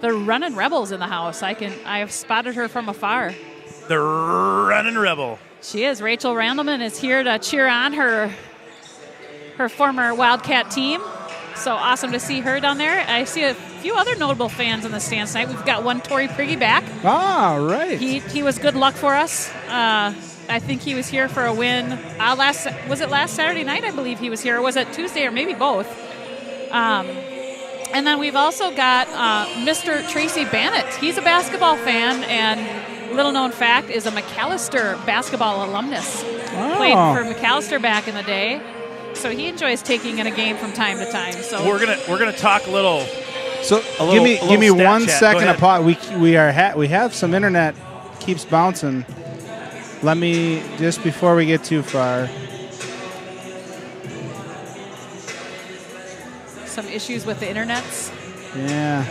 The Runnin' Rebels in the house. I have spotted her from afar. The Runnin' Rebel. She is. Rachel Randleman is here to cheer on her former Wildcat team. So awesome to see her down there. I see a few other notable fans in the stands tonight. We've got one Tori Priggy back. Ah, right. He was good luck for us. I think he was here for a win. Was it last Saturday night? I believe he was here. Or was it Tuesday or maybe both? And then we've also got Mr. Tracy Bennett. He's a basketball fan, and little known fact is a McAllister basketball alumnus. Oh. Played for McAllister back in the day, so he enjoys taking in a game from time to time. So we're gonna talk a little. So give me 1 second apart. We have some internet keeps bouncing. Let me just before we get too far. Some issues with the internets. Yeah.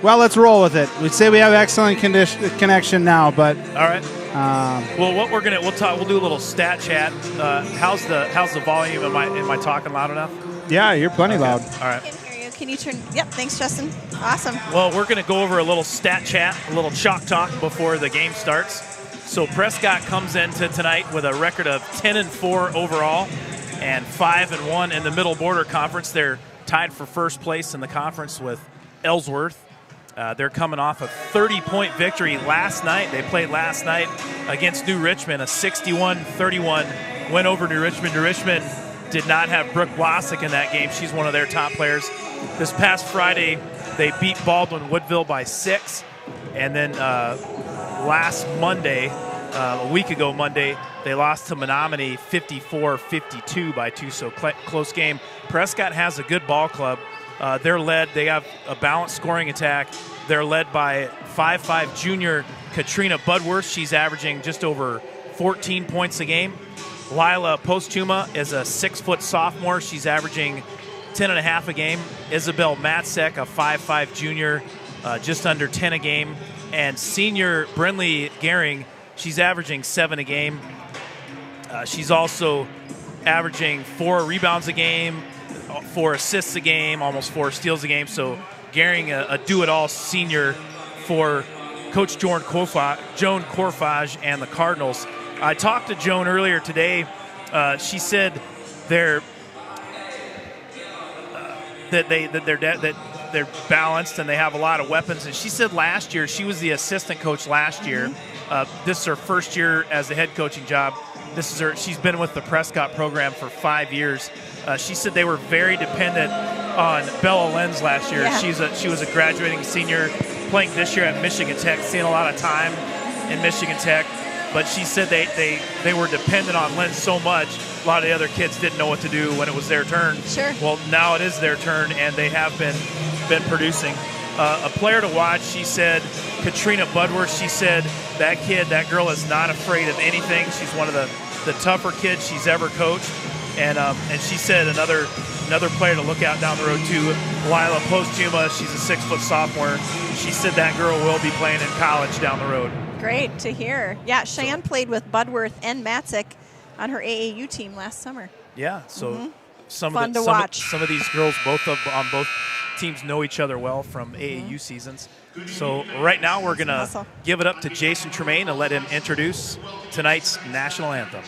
Well, let's roll with it. We'd say we have excellent connection now, but all right. Well, what we'll do a little stat chat. How's the volume? Am I talking loud enough? Yeah, you're plenty loud. All right. I can hear you. Can you turn? Yep. Thanks, Justin. Awesome. Well, we're going to go over a little stat chat, a little chalk talk before the game starts. So Prescott comes into tonight with a record of 10-4 overall and 5-1 in the Middle Border Conference. They're tied for first place in the conference with Ellsworth. They're coming off a 30-point victory last night. They played last night against New Richmond, a 61-31 win over New Richmond. New Richmond did not have Brooke Blasick in that game. She's one of their top players. This past Friday, they beat Baldwin Woodville by 6. And then last Monday, a week ago Monday, they lost to Menominee 54-52 by 2, so close game. Prescott has a good ball club. They have a balanced scoring attack. They're led by 5'5" junior Katrina Budworth. She's averaging just over 14 points a game. Lila Postuma is a 6-foot sophomore. She's averaging 10.5 a game. Isabel Matzek, a 5'5" junior, just under 10 a game. And senior Brinley Gehring, she's averaging 7 a game. She's also averaging 4 rebounds a game, 4 assists a game, almost 4 steals a game. So Gehring, a do-it-all senior for Coach Joan Corfage and the Cardinals. I talked to Joan earlier today. She said they're balanced and they have a lot of weapons. And she said last year, she was the assistant coach last year. This is her first year as the head coaching job. She's been with the Prescott program for 5 years. She said they were very dependent on Bella Lenz last year. Yeah. She was a graduating senior playing this year at Michigan Tech, seeing a lot of time in Michigan Tech. But she said they were dependent on Lenz so much, a lot of the other kids didn't know what to do when it was their turn. Sure. Well, now it is their turn, and they have been producing. A player to watch, she said, Katrina Budworth, she said, that girl is not afraid of anything. She's one of the tougher kids she's ever coached. And she said another player to look out down the road too, Lila Postuma. She's a 6-foot sophomore. She said that girl will be playing in college down the road. Great to hear. Yeah, Cheyenne played with Budworth and Matzek on her AAU team last summer. Yeah, so some of these girls on both teams know each other well from AAU seasons. So right now we're gonna give it up to Jason Tremaine and let him introduce tonight's national anthem.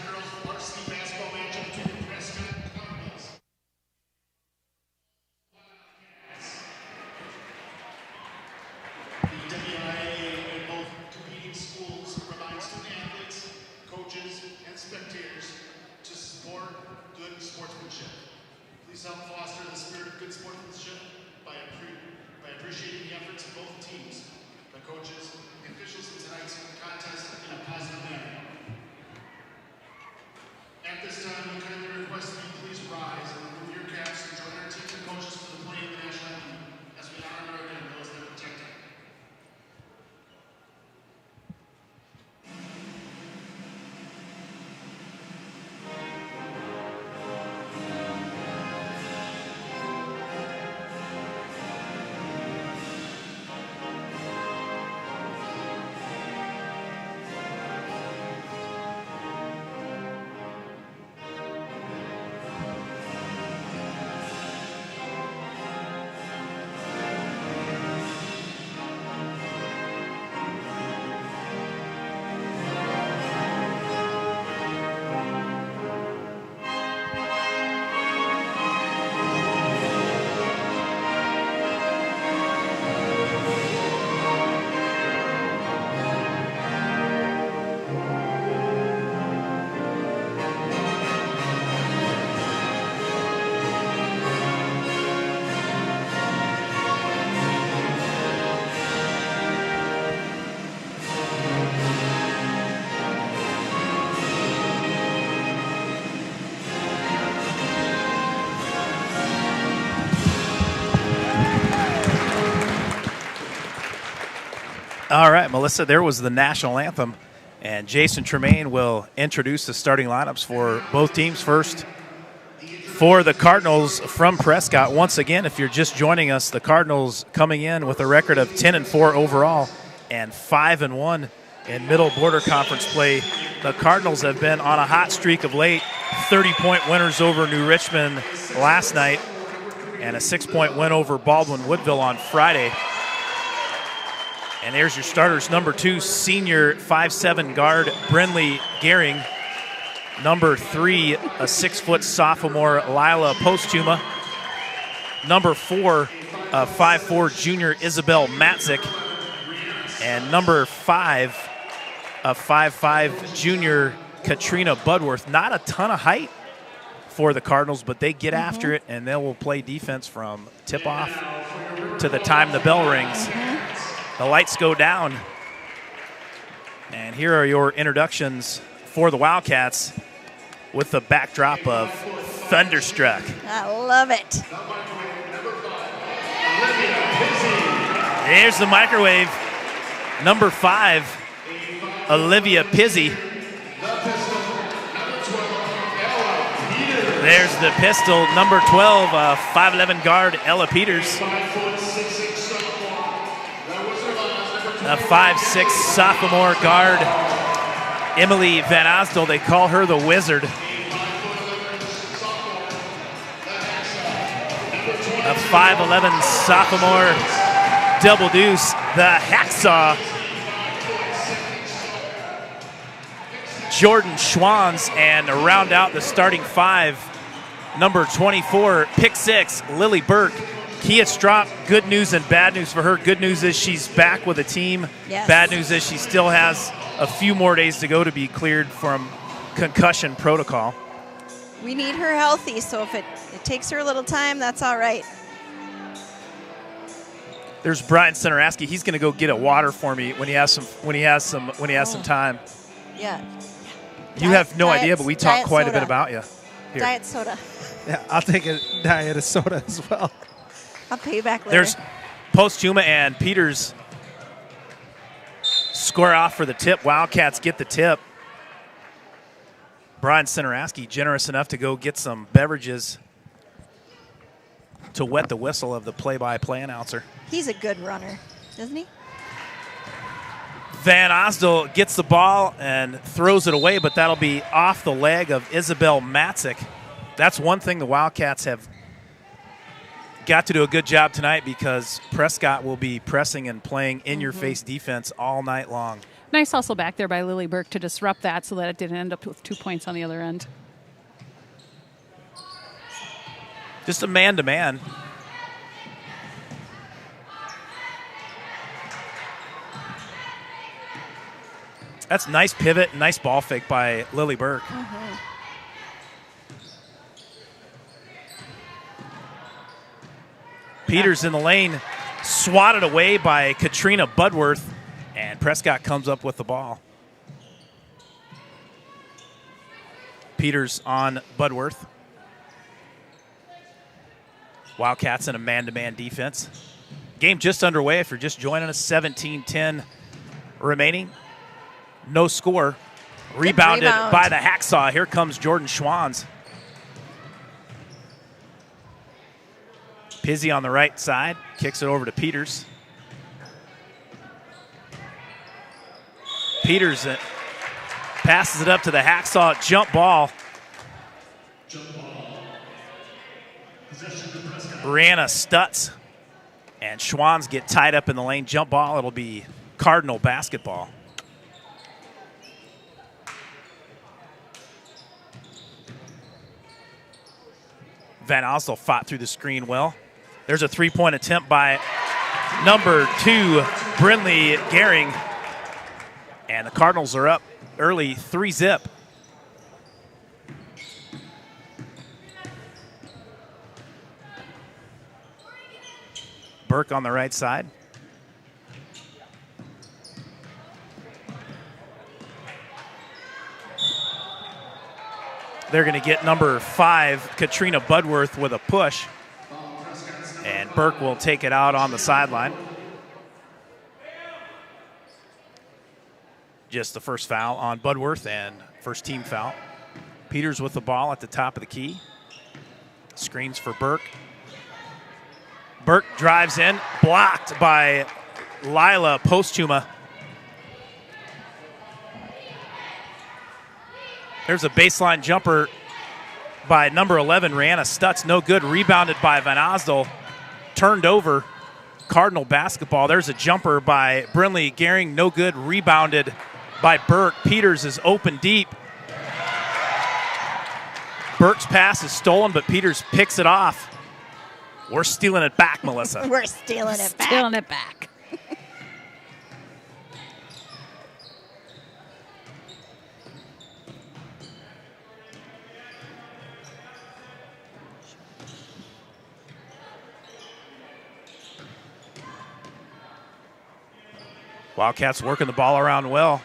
All right, Melissa, there was the national anthem. And Jason Tremaine will introduce the starting lineups for both teams. First, for the Cardinals from Prescott. Once again, if you're just joining us, the Cardinals coming in with a record of 10-4 overall and 5-1 in Middle Border Conference play. The Cardinals have been on a hot streak of late. 30-point winners over New Richmond last night and a 6-point win over Baldwin Woodville on Friday. And there's your starters. Number 2, senior 5'7" guard Brinley Gehring. Number 3, a 6-foot sophomore Lila Postuma. Number 4, a 5'4" junior Isabel Matzik. And number 5, a 5'5" junior Katrina Budworth. Not a ton of height for the Cardinals, but they get after it, and they will play defense from tip-off to the time the bell rings. The lights go down. And here are your introductions for the Wildcats with the backdrop of Thunderstruck. I love it. There's the microwave. Number 5, Olivia Pizzi. There's the pistol. Number 12, 5'11" guard Ella Peters. A 5'6" sophomore guard, Emily Van Osdel. They call her the Wizard. A 5'11" sophomore, double deuce, the Hacksaw. Jordan Schwans, and round out the starting 5, number 24, pick 6, Lily Burke. Kia Strop, good news and bad news for her. Good news is she's back with a team. Yes. Bad news is she still has a few more days to go to be cleared from concussion protocol. We need her healthy, so if it takes her a little time, that's all right. There's Brian Centeraski. He's going to go get a water for me when he has some time. Yeah. You have no idea, but we talk quite a bit about you. Here. Diet soda. Yeah, I'll take a diet of soda as well. I'll pay you back later. There's Postuma and Peters square off for the tip. Wildcats get the tip. Brian Centeraski generous enough to go get some beverages to wet the whistle of the play-by-play announcer. He's a good runner, isn't he? Van Osdel gets the ball and throws it away, but that'll be off the leg of Isabel Matzik. That's one thing the Wildcats have got to do a good job tonight, because Prescott will be pressing and playing in-your-face defense all night long. Nice hustle back there by Lily Burke to disrupt that so that it didn't end up with 2 points on the other end. Just a man-to-man. That's nice pivot, nice ball fake by Lily Burke. Peters in the lane, swatted away by Katrina Budworth, and Prescott comes up with the ball. Peters on Budworth. Wildcats in a man-to-man defense. Game just underway if you're just joining us. 17-10 remaining. No score. Rebounded by the Hacksaw. Here comes Jordan Schwans. Pizzi on the right side, kicks it over to Peters. Peters passes it up to the Hacksaw, jump ball. Brianna Stutz and Schwans get tied up in the lane. Jump ball, it'll be Cardinal basketball. Van Osdel fought through the screen well. There's a three-point attempt by number 2, Brinley Gehring. And the Cardinals are up early, 3-zip. Burke on the right side. They're going to get number 5, Katrina Budworth, with a push. And Burke will take it out on the sideline. Just the first foul on Budworth and first team foul. Peters with the ball at the top of the key. Screens for Burke. Burke drives in, blocked by Lila Postuma. There's a baseline jumper by number 11, Rihanna Stutz. No good. Rebounded by Van Osdel. Turned over. Cardinal basketball. There's a jumper by Brinley Gehring. No good. Rebounded by Burke. Peters is open deep. Burke's pass is stolen, but Peters picks it off. We're stealing it back, Melissa. We're stealing it back. Stealing it back. Wildcats working the ball around well.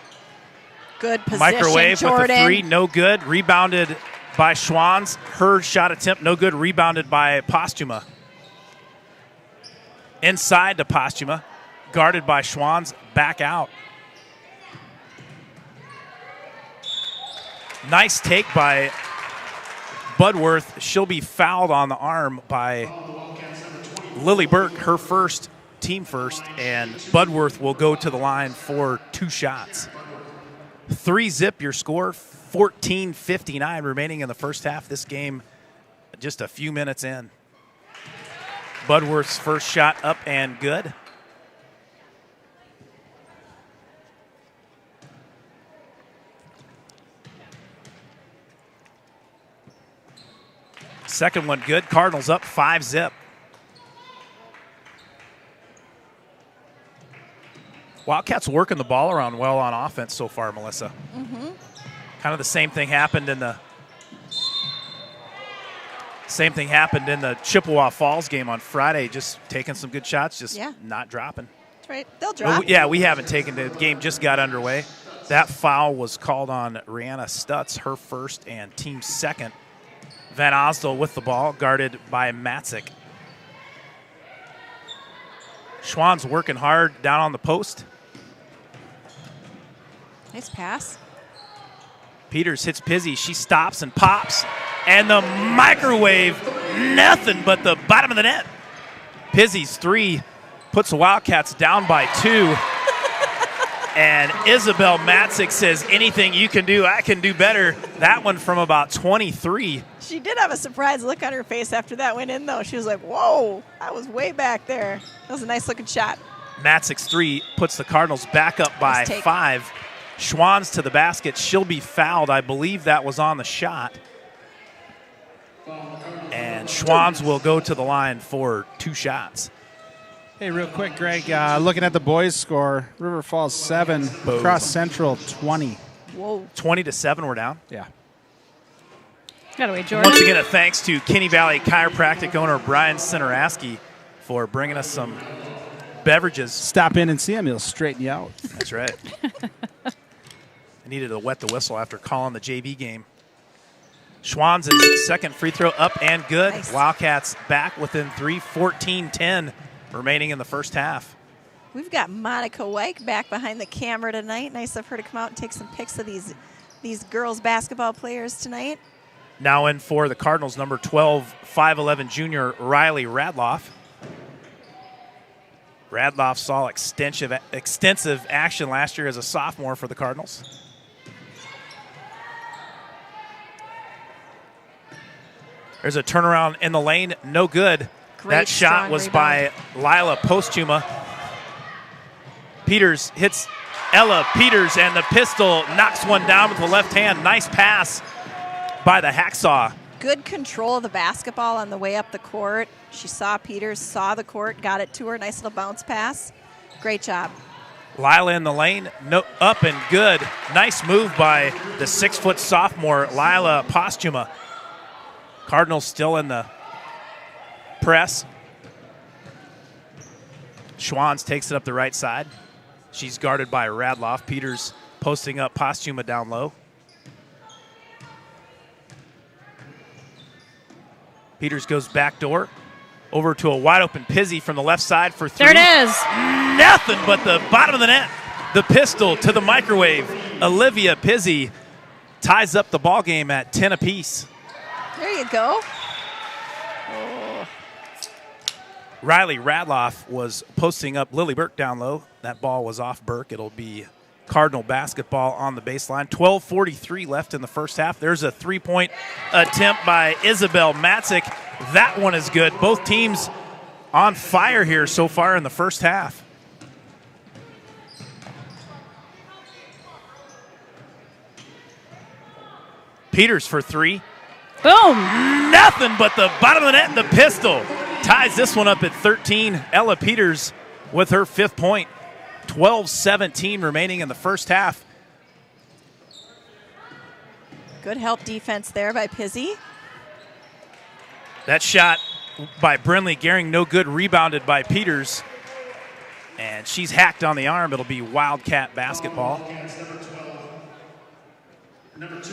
Good position, Microwave Jordan. with a three, no good. Rebounded by Schwanz. Her shot attempt, no good. Rebounded by Postuma. Inside to Postuma. Guarded by Schwanz. Back out. Nice take by Budworth. She'll be fouled on the arm by Lily Burke, her first, team first, and Budworth will go to the line for 2 shots. 3-zip your score, 14:59 remaining in the first half. This game just a few minutes in. Budworth's first shot up and good. Second one good. Cardinals up 5-zip. Wildcats working the ball around well on offense so far, Melissa. Mm-hmm. Kind of the same thing happened in the Chippewa Falls game on Friday. Just taking some good shots, just not dropping. That's right. They'll drop. Yeah, we haven't taken the game. Just got underway. That foul was called on Rihanna Stutz, her first and team second. Van Osdel with the ball, guarded by Matzik. Schwann's working hard down on the post. Nice pass. Peters hits Pizzy. She stops and pops. And the microwave, nothing but the bottom of the net. Pizzy's three puts the Wildcats down by 2. And Isabel Matzik says, anything you can do, I can do better. That one from about 23. She did have a surprised look on her face after that went in, though. She was like, whoa, that was way back there. That was a nice-looking shot. Matzik's three puts the Cardinals back up by 5. Schwann's to the basket. She'll be fouled. I believe that was on the shot. And Schwann's will go to the line for 2 shots. Hey, real quick, Greg, looking at the boys' score, River Falls 7, Boom. Cross Central 20. Whoa. 20-7 we're down. Yeah. Got away, Jordan. Once again, a thanks to Kinney Valley Chiropractic owner Brian Sinaraski for bringing us some beverages. Stop in and see him. He'll straighten you out. That's right. I needed to wet the whistle after calling the JV game. Schwann's second free throw up and good. Nice. Wildcats back within 3, 14-10 remaining in the first half. We've got Monica Wyke back behind the camera tonight. Nice of her to come out and take some pics of these girls basketball players tonight. Now in for the Cardinals, number 12, 5'11 junior Riley Radloff. Radloff saw extensive action last year as a sophomore for the Cardinals. There's a turnaround in the lane, no good. Great that shot was rebound by Lila Postuma. Peters hits Ella Peters, and the pistol knocks one down with the left hand. Nice pass by the Hacksaw. Good control of the basketball on the way up the court. She saw Peters, saw the court, got it to her. Nice little bounce pass. Great job. Lila in the lane, no, up and good. Nice move by the 6-foot sophomore, Lila Postuma. Cardinals still in the press. Schwann's takes it up the right side. She's guarded by Radloff. Peters posting up Postuma down low. Peters goes back door. Over to a wide open Pizzy from the left side for 3. There it is. Nothing but the bottom of the net. the pistol to the microwave. Olivia Pizzi ties up the ball game at 10 apiece. There you go. Riley Radloff was posting up Lily Burke down low. That ball was off Burke. It'll be Cardinal basketball on the baseline. 12:43 left in the first half. There's a three-point attempt by Isabel Matzik. That one is good. Both teams on fire here so far in the first half. Peters for three. Boom. Nothing but the bottom of the net and the pistol. Ties this one up at 13. Ella Peters with her 5th point. 12-17 remaining in the first half. Good help defense there by Pizzi. That shot by Brinley Gehring, no good, rebounded by Peters. And she's hacked on the arm. It'll be Wildcat basketball. Number 2,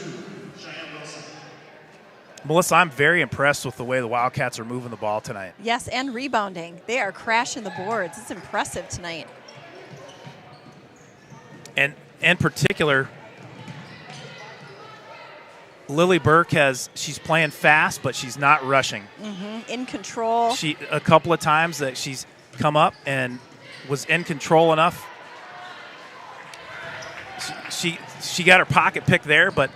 Cheyenne Wilson. Melissa, I'm very impressed with the way the Wildcats are moving the ball tonight. Yes, and rebounding. They are crashing the boards. It's impressive tonight. And in particular, Lily Burke she's playing fast, but she's not rushing. In control. A couple of times that she's come up and was in control enough. She got her pocket pick there, but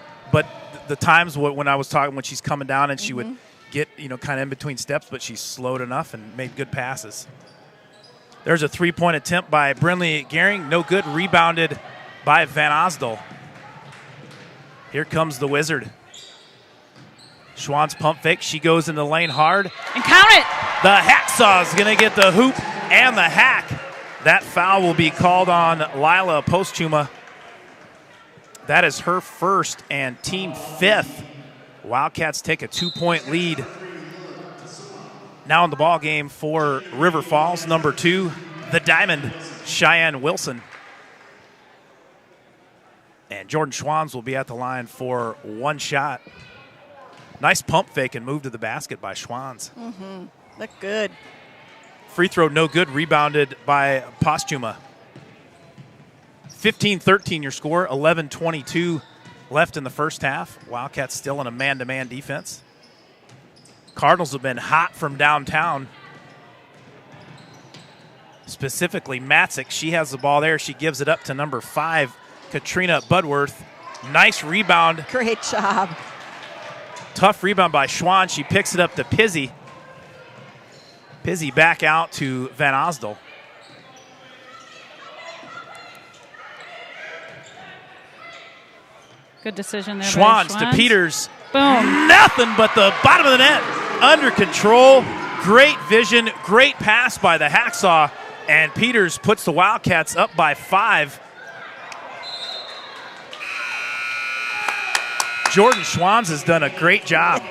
the times when I was talking when she's coming down and she would get kind of in between steps, but she's slowed enough and made good passes. There's a 3-point attempt by Brinley Gehring, no good, rebounded by Van Osdal. Here comes the Wizard. Schwann's pump fake. She goes in the lane hard. And count it. The hacksaw is going to get the hoop and the hack. That foul will be called on Lila Postuma. That is her first and team 5th. Wildcats take a 2-point lead. Now in the ball game for River Falls, number 2, the Diamond, Cheyenne Wilson. And Jordan Schwanz will be at the line for one shot. Nice pump fake and move to the basket by Schwanz. Look good. Free throw no good, rebounded by Postuma. 15-13 your score, 11-22 left in the first half. Wildcats still in a man-to-man defense. Cardinals have been hot from downtown. Specifically, Matzik, she has the ball there. She gives it up to number 5, Katrina Budworth. Nice rebound. Great job. Tough rebound by Schwann. She picks it up to Pizzi. Pizzi back out to Van Osdal. Good decision there. Schwanz to Peters. Boom. Nothing but the bottom of the net. Under control. Great vision. Great pass by the hacksaw. And Peters puts the Wildcats up by 5. Jordan Schwanz has done a great job.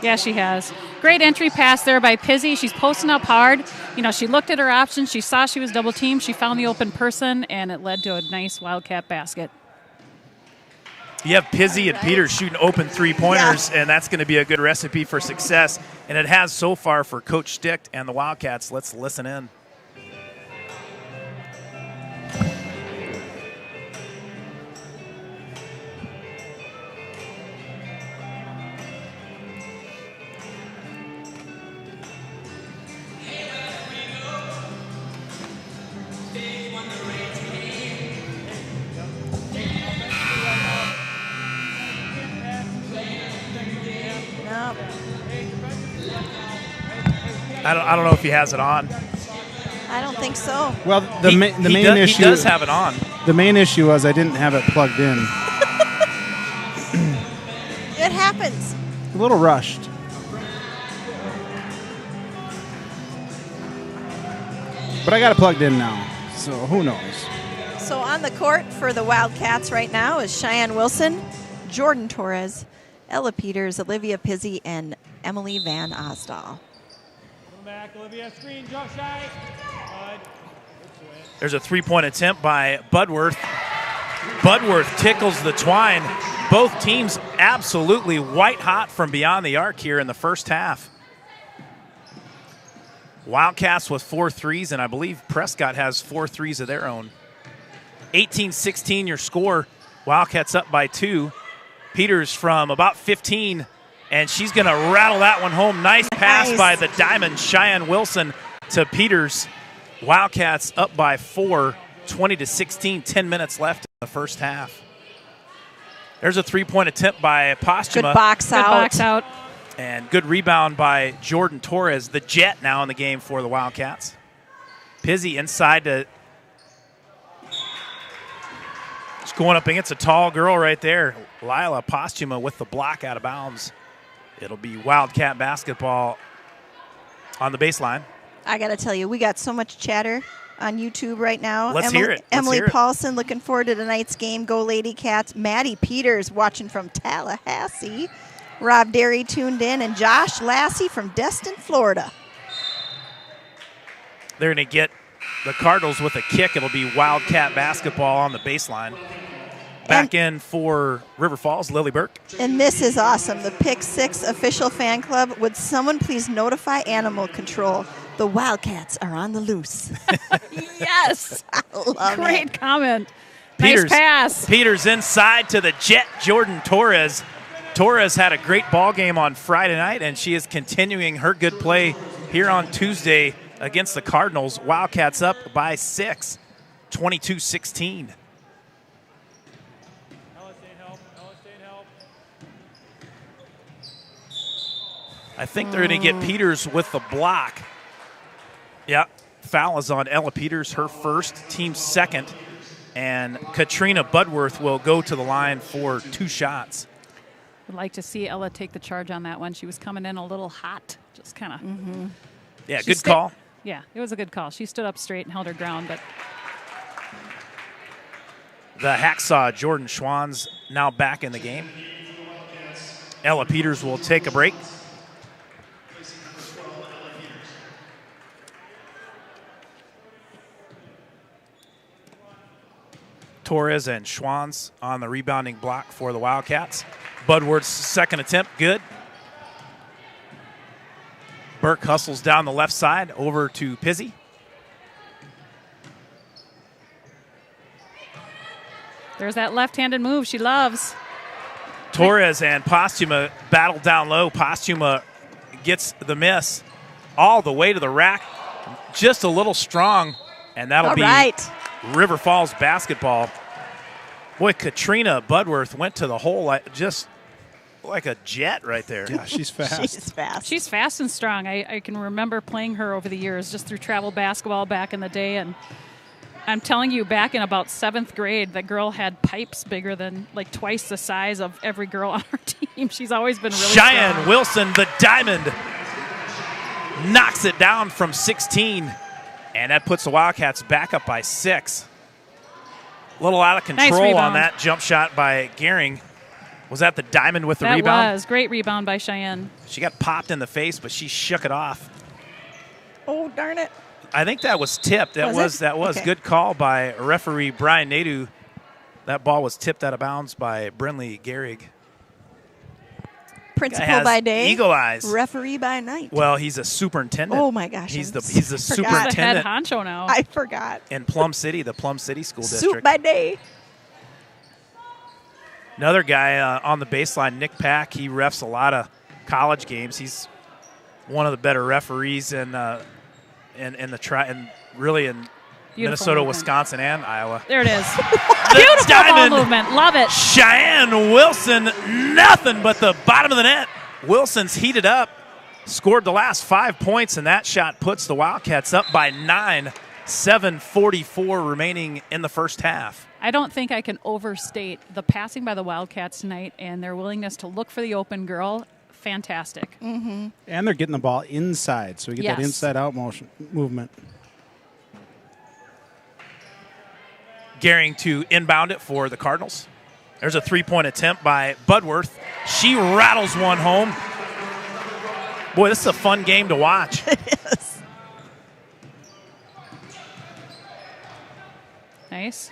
Yeah, she has. Great entry pass there by Pizzi. She's posting up hard. She looked at her options. She saw she was double teamed. She found the open person, and it led to a nice Wildcat basket. You have Pizzi and Peters shooting open three-pointers, and that's going to be a good recipe for success. And it has so far for Coach Stick and the Wildcats. Let's listen in. I don't know if he has it on. I don't think so. Well, the main issue. He does have it on. The main issue was I didn't have it plugged in. It happens. A little rushed. But I got it plugged in now, so who knows? So on the court for the Wildcats right now is Cheyenne Wilson, Jordan Torres, Ella Peters, Olivia Pizzi, and Emily Van Osdal. Back, Olivia, screen, jump shy. There's a three-point attempt by Budworth. Budworth tickles the twine. Both teams absolutely white hot from beyond the arc here in the first half. Wildcats with 4 threes, and I believe Prescott has 4 threes of their own. 18-16 your score. Wildcats up by 2. Peters from about 15, and she's going to rattle that one home. Nice pass by the Diamond, Cheyenne Wilson, to Peters. Wildcats up by 4, 20-16, 10 minutes left in the first half. There's a three-point attempt by Posthuma. Good box out. And good rebound by Jordan Torres, the Jet now in the game for the Wildcats. Pizzy inside to – just going up against a tall girl right there. Lila Posthuma with the block out of bounds. It'll be Wildcat basketball on the baseline. I got to tell you, we got so much chatter on YouTube right now. Let's hear it. Emily Paulson looking forward to tonight's game. Go Lady Cats. Maddie Peters watching from Tallahassee. Rob Derry tuned in. And Josh Lassie from Destin, Florida. They're going to get the Cardinals with a kick. It'll be Wildcat basketball on the baseline. Back in for River Falls, Lily Burke. And this is awesome. The Pick 6 official fan club. Would someone please notify Animal Control? The Wildcats are on the loose. Yes. I love Great comment. Peters, nice pass. Peters inside to the Jet, Jordan Torres. Torres had a great ball game on Friday night, and she is continuing her good play here on Tuesday against the Cardinals. Wildcats up by 6, 22-16. I think they're going to get Peters with the block. Yeah, foul is on Ella Peters, her first, team second. And Katrina Budworth will go to the line for 2 shots. I'd like to see Ella take the charge on that one. She was coming in a little hot, just kind of. Yeah, good call. Yeah, it was a good call. She stood up straight and held her ground, but the Hacksaw Jordan Schwann's now back in the game. Ella Peters will take a break. Torres and Schwann's on the rebounding block for the Wildcats. Budworth's second attempt, good. Burke hustles down the left side over to Pizzy. there's that left-handed move she loves. Torres and Posthuma battle down low. Posthuma gets the miss all the way to the rack. Just a little strong, and that'll be River Falls basketball. Boy, Katrina Budworth went to the hole just like a jet right there. Yeah, she's fast. She's fast. She's fast and strong. I can remember playing her over the years just through travel basketball back in the day. And I'm telling you, back in about 7th grade, that girl had pipes bigger than like twice the size of every girl on her team. She's always been really Cheyenne strong. Wilson, the diamond, knocks it down from 16. And that puts the Wildcats back up by 6. A little out of control on that jump shot by Gehring. Was that the diamond with the rebound? That was. Great rebound by Cheyenne. She got popped in the face, but she shook it off. Oh, darn it. I think that was tipped. That was Okay. Good call by referee Brian Nadeau. That ball was tipped out of bounds by Brinley Gehrig. Principal by day, eagle eyes. referee by night. Well, he's a superintendent. Oh my gosh, he's the He's the head superintendent honcho now. I forgot. in Plum City, the Plum City School Soup District. by day. Another guy on the baseline, Nick Pack. He refs a lot of college games. He's one of the better referees in Minnesota, movement. Wisconsin, and Iowa. There it is. Beautiful diamond. ball movement. Love it. Cheyenne Wilson, nothing but the bottom of the net. Wilson's heated up, scored the last 5 points, and that shot puts the Wildcats up by 9. 7:44 remaining in the first half. I don't think I can overstate the passing by the Wildcats tonight and their willingness to look for the open girl. Fantastic. And they're getting the ball inside, so we get that inside-out movement. Gehring to inbound it for the Cardinals. There's a three-point attempt by Budworth. She rattles one home. Boy, this is a fun game to watch. It is. Nice.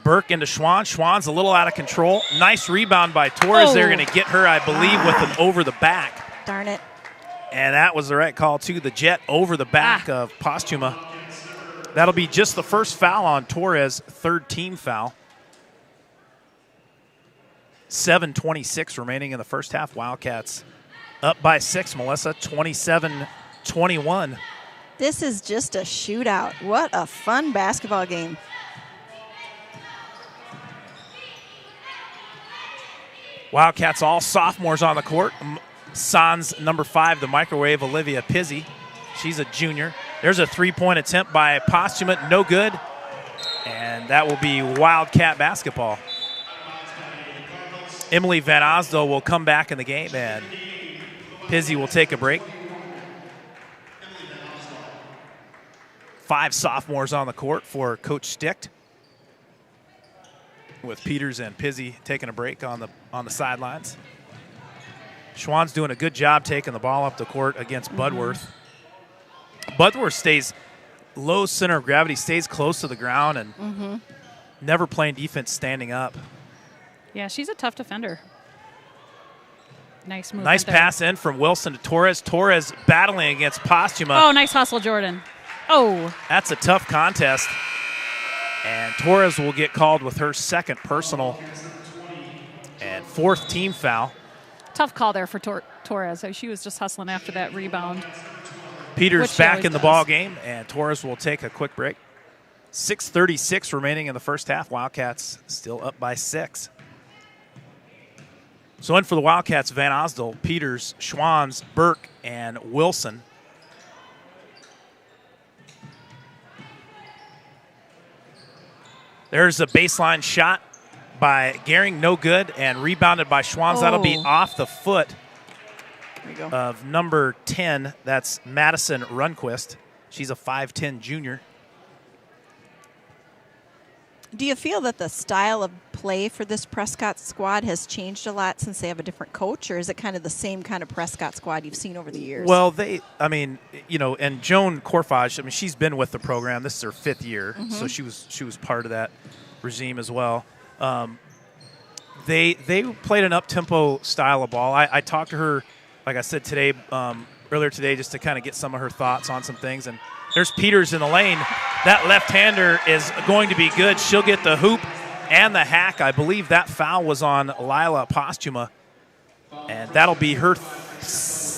Burke into Schwann. Schwann's a little out of control. Nice rebound by Torres. They're going to get her, I believe, with an over the back. Darn it. And that was the right call, too. The jet over the back of Posthuma. That'll be just the first foul on Torres, third team foul. 7:26 remaining in the first half. Wildcats up by 6, Melissa, 27-21. This is just a shootout. What a fun basketball game. Wildcats all sophomores on the court. Sans number 5, the microwave, Olivia Pizzi. She's a junior. There's a three-point attempt by Posthumat, no good. And that will be Wildcat basketball. Emily Van Osdale will come back in the game, and Pizzi will take a break. 5 sophomores on the court for Coach Sticht, with Peters and Pizzi taking a break on the sidelines. Schwann's doing a good job taking the ball up the court against Budworth. Budworth stays low center of gravity, stays close to the ground, and never playing defense standing up. Yeah, she's a tough defender. Nice move. Nice pass in from Wilson to Torres. Torres battling against Posthumat. Oh, nice hustle, Jordan. Oh. That's a tough contest. And Torres will get called with her second personal and 4th team foul. Tough call there for Torres. She was just hustling after that rebound. Peters back in the ball game, and Torres will take a quick break. 6:36 remaining in the first half. Wildcats still up by 6. So in for the Wildcats, Van Osdale, Peters, Schwanz, Burke, and Wilson. There's a baseline shot by Gehring, no good, and rebounded by Schwanz. That'll be off the foot of number 10. That's Madison Runquist. She's a 5'10 junior. Do you feel that the style of play for this Prescott squad has changed a lot since they have a different coach, or is it kind of the same kind of Prescott squad you've seen over the years? Well, and Joan Corfage, she's been with the program. This is her 5th year, so she was part of that regime as well. They played an up-tempo style of ball. I talked to her, like I said today, earlier today, just to kind of get some of her thoughts on some things. And there's Peters in the lane. That left-hander is going to be good. She'll get the hoop and the hack. I believe that foul was on Lila Postuma. And that'll be her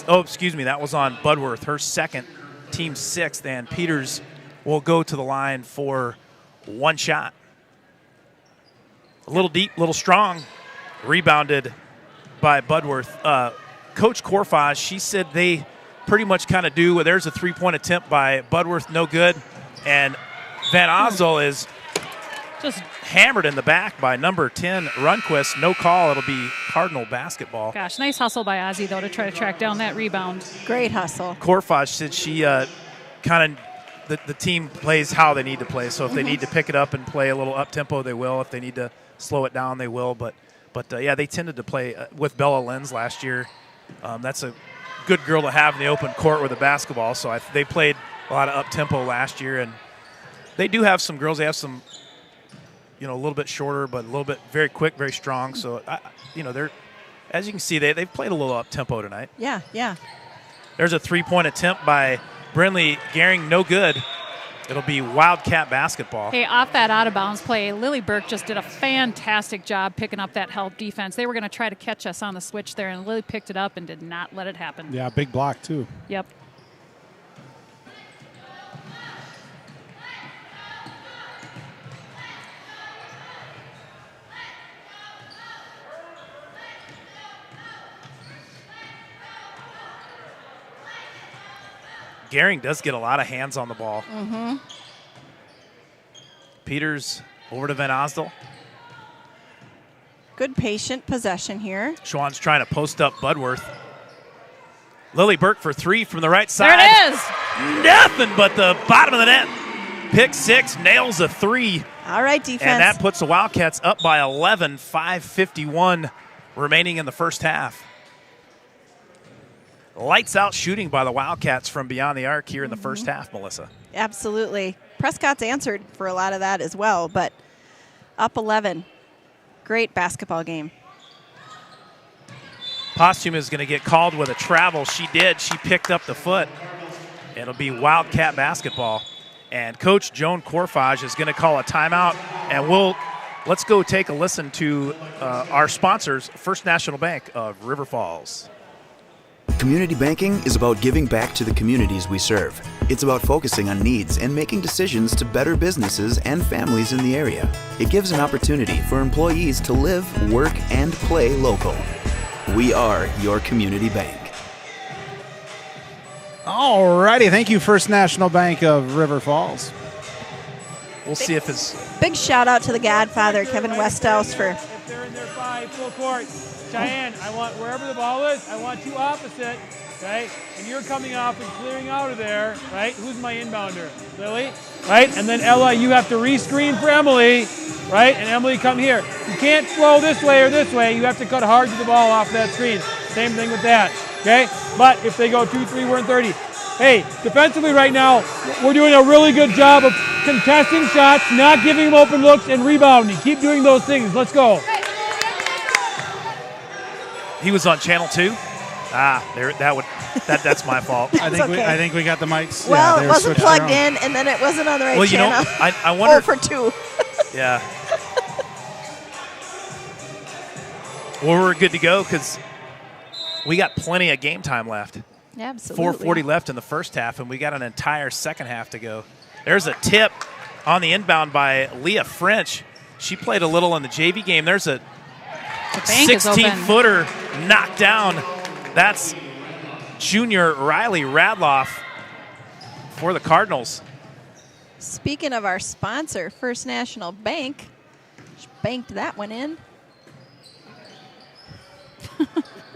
that was on Budworth, her second, team 6th. And Peters will go to the line for 1 shot. A little deep, a little strong. Rebounded by Budworth. Coach Corfage, she said they pretty much kind of do. There's a 3-point attempt by Budworth, no good. And Van Osdale is just hammered in the back by number 10, Runquist. No call. It'll be Cardinal basketball. Gosh, nice hustle by Ozzie, though, to try to track down that rebound. Great hustle. Corfage said she the team plays how they need to play. So if they need to pick it up and play a little up-tempo, they will. If they need to slow it down, they will. But they tended to play with Bella Lenz last year. That's a good girl to have in the open court with a basketball. So they played a lot of up-tempo last year. And they do have some girls. They have some, a little bit shorter, but a little bit very quick, very strong. So, they're, as you can see, they've played a little up-tempo tonight. Yeah. There's a 3-point attempt by Brinley Gehring, no good. It'll be Wildcat basketball. Hey, off that out-of-bounds play, Lily Burke just did a fantastic job picking up that help defense. They were going to try to catch us on the switch there, and Lily picked it up and did not let it happen. Yeah, big block, too. Yep. Gehring does get a lot of hands on the ball. Peters over to Van Osdale. Good patient possession here. Schwann's trying to post up Budworth. Lily Burke for 3 from the right side. There it is. Nothing but the bottom of the net. Pick 6, nails a 3. All right, defense. And that puts the Wildcats up by 11, 5:51 remaining in the first half. Lights out shooting by the Wildcats from beyond the arc here in the first half, Melissa. Absolutely. Prescott's answered for a lot of that as well, but up 11. Great basketball game. Posthumat is going to get called with a travel. She did. She picked up the foot. It'll be Wildcat basketball. And Coach Joan Corfage is going to call a timeout, and let's go take a listen to our sponsors, First National Bank of River Falls. Community banking is about giving back to the communities we serve. It's about focusing on needs and making decisions to better businesses and families in the area. It gives an opportunity for employees to live, work, and play local. We are your community bank. All righty. Thank you, First National Bank of River Falls. We'll see if his... Big shout out to the Godfather, Kevin Westhouse, for... If they're in their 5, full court. Cheyenne, I want, wherever the ball is, I want you opposite, okay? And you're coming off and clearing out of there, right? Who's my inbounder? Lily, right? And then Ella, you have to rescreen for Emily, right? And Emily, come here. You can't flow this way or this way. You have to cut hard to the ball off that screen. Same thing with that, okay? But if they go 2-3, we're in 30. Hey, defensively right now, we're doing a really good job of contesting shots, not giving them open looks, and rebounding. Keep doing those things. Let's go. He was on channel 2. That's my fault. I think we got the mics. Well, yeah, it wasn't plugged in, and then it wasn't on the right channel. Well, you know, I wonder. 0 for 2. Yeah. Well, we're good to go because we got plenty of game time left. Absolutely. 4:40 left in the first half, and we got an entire second half to go. There's a tip on the inbound by Leah French. She played a little in the JV game. There's a 16-footer knocked down. That's junior Riley Radloff for the Cardinals. Speaking of our sponsor, First National Bank, banked that one in.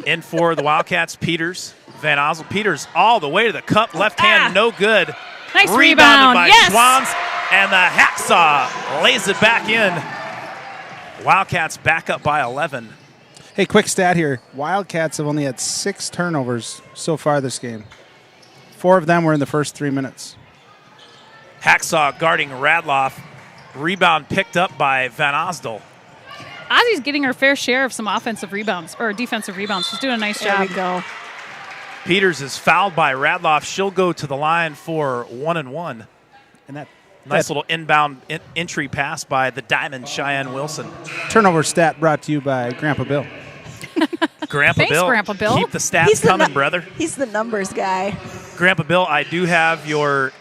In for the Wildcats, Peters. Van Osel. Peters all the way to the cup. Left hand, no good. Nice Rebounded rebound. by Yes. Schwans, and the Hacksaw lays it back in. Wildcats back up by 11. Hey, quick stat here. Wildcats have only had 6 turnovers so far this game. 4 of them were in the first 3 minutes. Hacksaw guarding Radloff. Rebound picked up by Van Osdel. Ozzy's getting her fair share of some offensive rebounds or defensive rebounds. She's doing a nice job. There we go. Peters is fouled by Radloff. She'll go to the line for 1-1. And that nice little inbound entry pass by the Diamond Cheyenne Wilson. Turnover stat brought to you by Grandpa Bill. Grandpa Thanks, Bill. Grandpa Bill. Keep the stats coming, brother. He's the numbers guy. Grandpa Bill, I do have your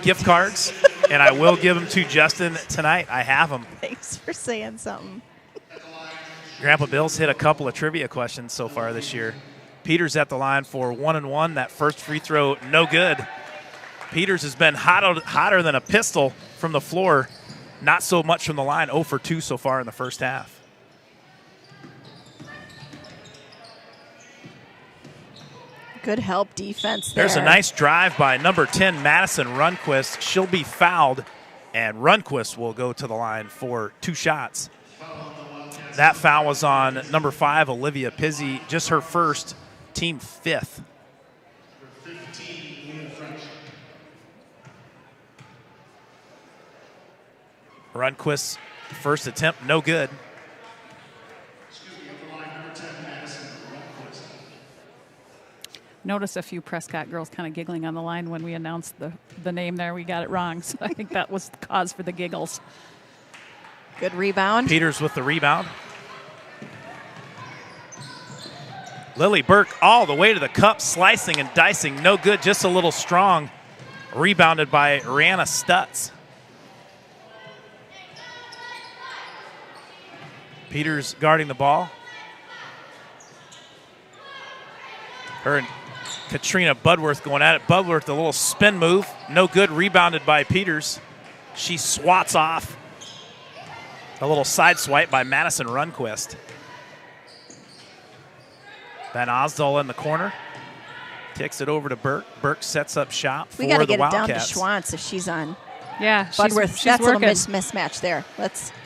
gift cards, and I will give them to Justin tonight. I have them. Thanks for saying something. Grandpa Bill's hit a couple of trivia questions so far this year. Peters at the line for 1-1. That first free throw, no good. Peters has been hotter than a pistol from the floor. Not so much from the line, 0 for 2 so far in the first half. Good help defense there. There's a nice drive by number 10, Madison Runquist. She'll be fouled, and Runquist will go to the line for 2 shots. That foul was on number 5, Olivia Pizzi, just her first, team 5th. Runquist's first attempt, no good. Notice a few Prescott girls kind of giggling on the line when we announced the name there. We got it wrong, so I think that was the cause for the giggles. Good rebound. Peters with the rebound. Lily Burke all the way to the cup, slicing and dicing. No good, just a little strong. Rebounded by Rihanna Stutz. Peters guarding the ball. Her and Katrina Budworth going at it. Budworth, a little spin move. No good, rebounded by Peters. She swats off. A little side swipe by Madison Runquist. Van Osdol in the corner. Kicks it over to Burke. Burke sets up shop for the Wildcats. We got to get it down to Schwantz if she's on. Yeah, Budworth, she's that's working. a little mismatch there.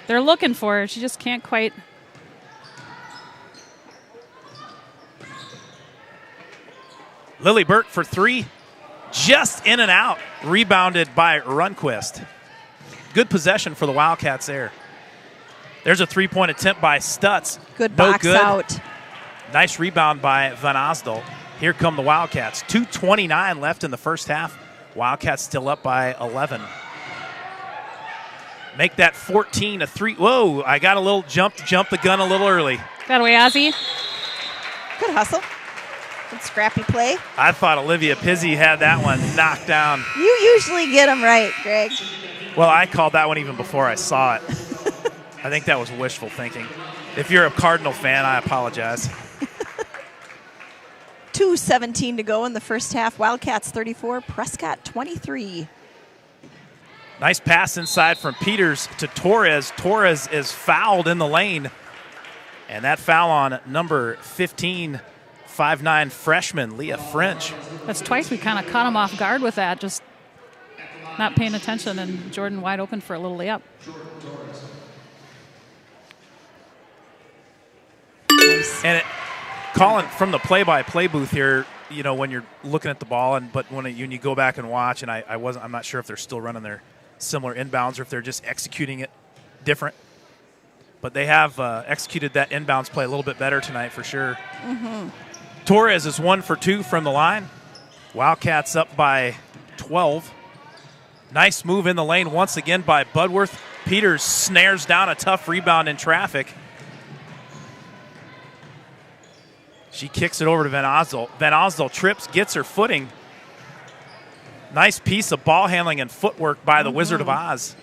They're looking for her. She just can't quite. Lily Burke for 3. Just in and out. Rebounded by Runquist. Good possession for the Wildcats there. There's a 3-point attempt by Stutz. Good box out. Nice rebound by Van Osdol. Here come the Wildcats. 2:29 left in the first half. Wildcats still up by 11. make that 14 a 3. Whoa, I got a little jump the gun a little early. Got away, Ozzy. Good hustle. Good scrappy play. I thought Olivia Pizzi had that one knocked down. You usually get them right, Greg. Well, I called that one even before I saw it. I think that was wishful thinking. If you're a Cardinal fan, I apologize. 2:17 to go in the first half. Wildcats 34, Prescott 23. Nice pass inside from Peters to Torres. Torres is fouled in the lane. And that foul on number 15, 5'9" freshman, Leah French. That's twice we kind of caught him off guard with that, just not paying attention, and Jordan wide open for a little layup. And Colin, from the play-by-play booth here, you know, when you're looking at the ball, but when you go back and watch, and I'm not sure if they're still running their similar inbounds or if they're just executing it different. But they have executed that inbounds play a little bit better tonight for sure. Mm-hmm. Torres is 1 for 2 from the line. Wildcats up by 12. Nice move in the lane once again by Budworth. Peters snares down a tough rebound in traffic. She kicks it over to Van Osdol. Van Osdol trips, gets her footing. Nice piece of ball handling and footwork by the Wizard of Oz.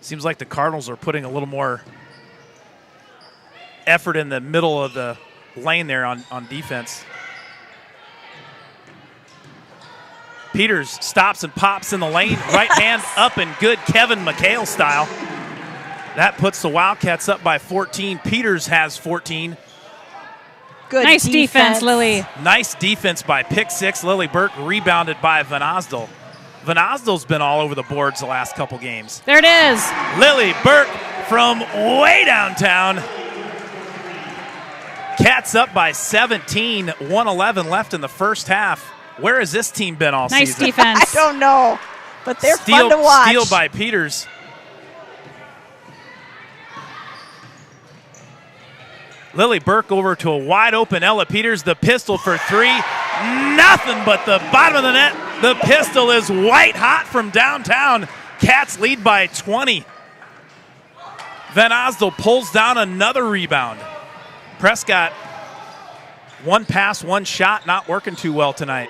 Seems like the Cardinals are putting a little more effort in the middle of the lane there on defense. Peters stops and pops in the lane. Right hand up and good, Kevin McHale style. That puts the Wildcats up by 14. Peters has 14. Good nice defense, Lily. Nice defense by Pick 6. Lily Burke rebounded by Van Osdol. Van Osdol's been all over the boards the last couple games. There it is. Lily Burke from way downtown. Cats up by 17. 1:11 left in the first half. Where has this team been all nice season? Nice defense. I don't know, but they're fun to watch. Steal by Peters. Lily Burke over to a wide-open Ella Peters. The pistol for 3. Nothing but the bottom of the net. The pistol is white hot from downtown. Cats lead by 20. Van Osdol pulls down another rebound. Prescott, one pass, one shot, not working too well tonight.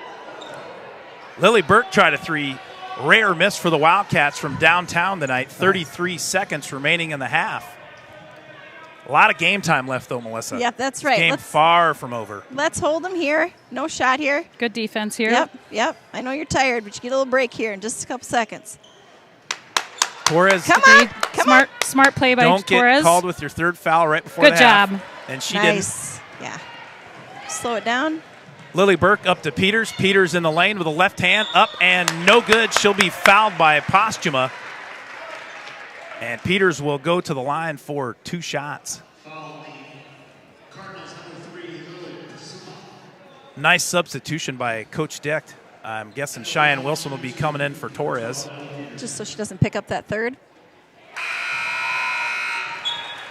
Lily Burke tried a 3. Rare miss for the Wildcats from downtown tonight. 33 seconds remaining in the half. A lot of game time left, though, Melissa. Yep, that's right. Game far from over. Let's hold them here. No shot here. Good defense here. Yep. I know you're tired, but you get a little break here in just a couple seconds. Torres. Come on. Smart play by Torres. Don't get called with your third foul right before the half. Good job. And she nice. Didn't. Yeah. Slow it down. Lily Burke up to Peters. Peters in the lane with a left hand up and no good. She'll be fouled by Postuma. And Peters will go to the line for 2 shots. Nice substitution by Coach Dick. I'm guessing Cheyenne Wilson will be coming in for Torres. Just so she doesn't pick up that third.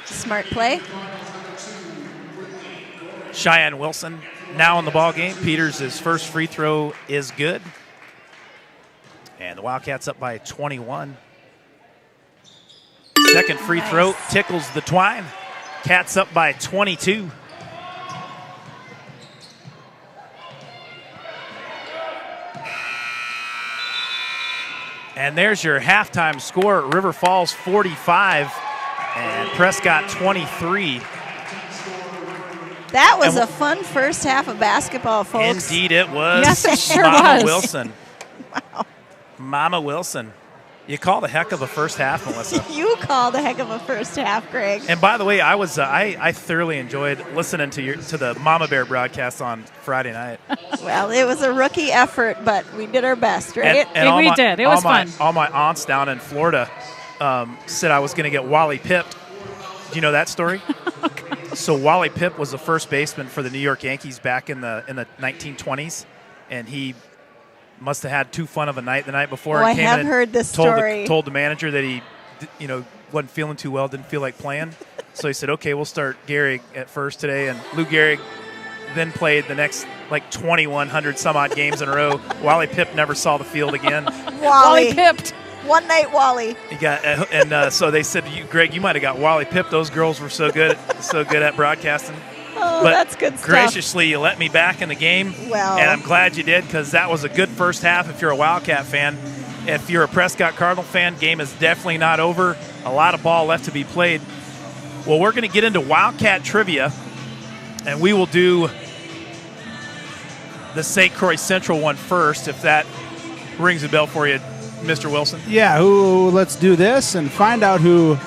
Smart play. Cheyenne Wilson now in the ball game. Peters' first free throw is good. And the Wildcats up by 21. Second free throw tickles the twine. Cats up by 22. And there's your halftime score. River Falls 45 and Prescott 23. That was a fun first half of basketball, folks. Indeed it was. Yes, it sure Mama was. Wilson. Wow. Mama Wilson. You called a heck of a first half, Melissa. You called a heck of a first half, Greg. And by the way, I was I thoroughly enjoyed listening to the Mama Bear broadcast on Friday night. Well, it was a rookie effort, but we did our best, right? And we did. It was fun. All my aunts down in Florida said I was going to get Wally pipped. Do you know that story? Okay. So Wally Pipp was the first baseman for the New York Yankees back in the 1920s, and he must have had too fun of a night the night before. Oh, and I have heard this story. Told the manager that he, wasn't feeling too well, didn't feel like playing. So he said, "Okay, we'll start Gehrig at first today." And Lou Gehrig then played the next like 2,100 some odd games in a row. Wally Pipp never saw the field again. Wally pipped. One night, Wally. He got so they said, Greg, you might have got Wally Pipp. Those girls were so good at broadcasting. Oh, But that's good stuff. graciously, you let me back in the game, Well. and I'm glad you did because that was a good first half if you're a Wildcat fan. If you're a Prescott Cardinal fan, game is definitely not over. A lot of ball left to be played. Well, we're going to get into Wildcat Trivia, and we will do the St. Croix Central one first, if that rings a bell for you, Mr. Wilson. Yeah, let's do this and find out who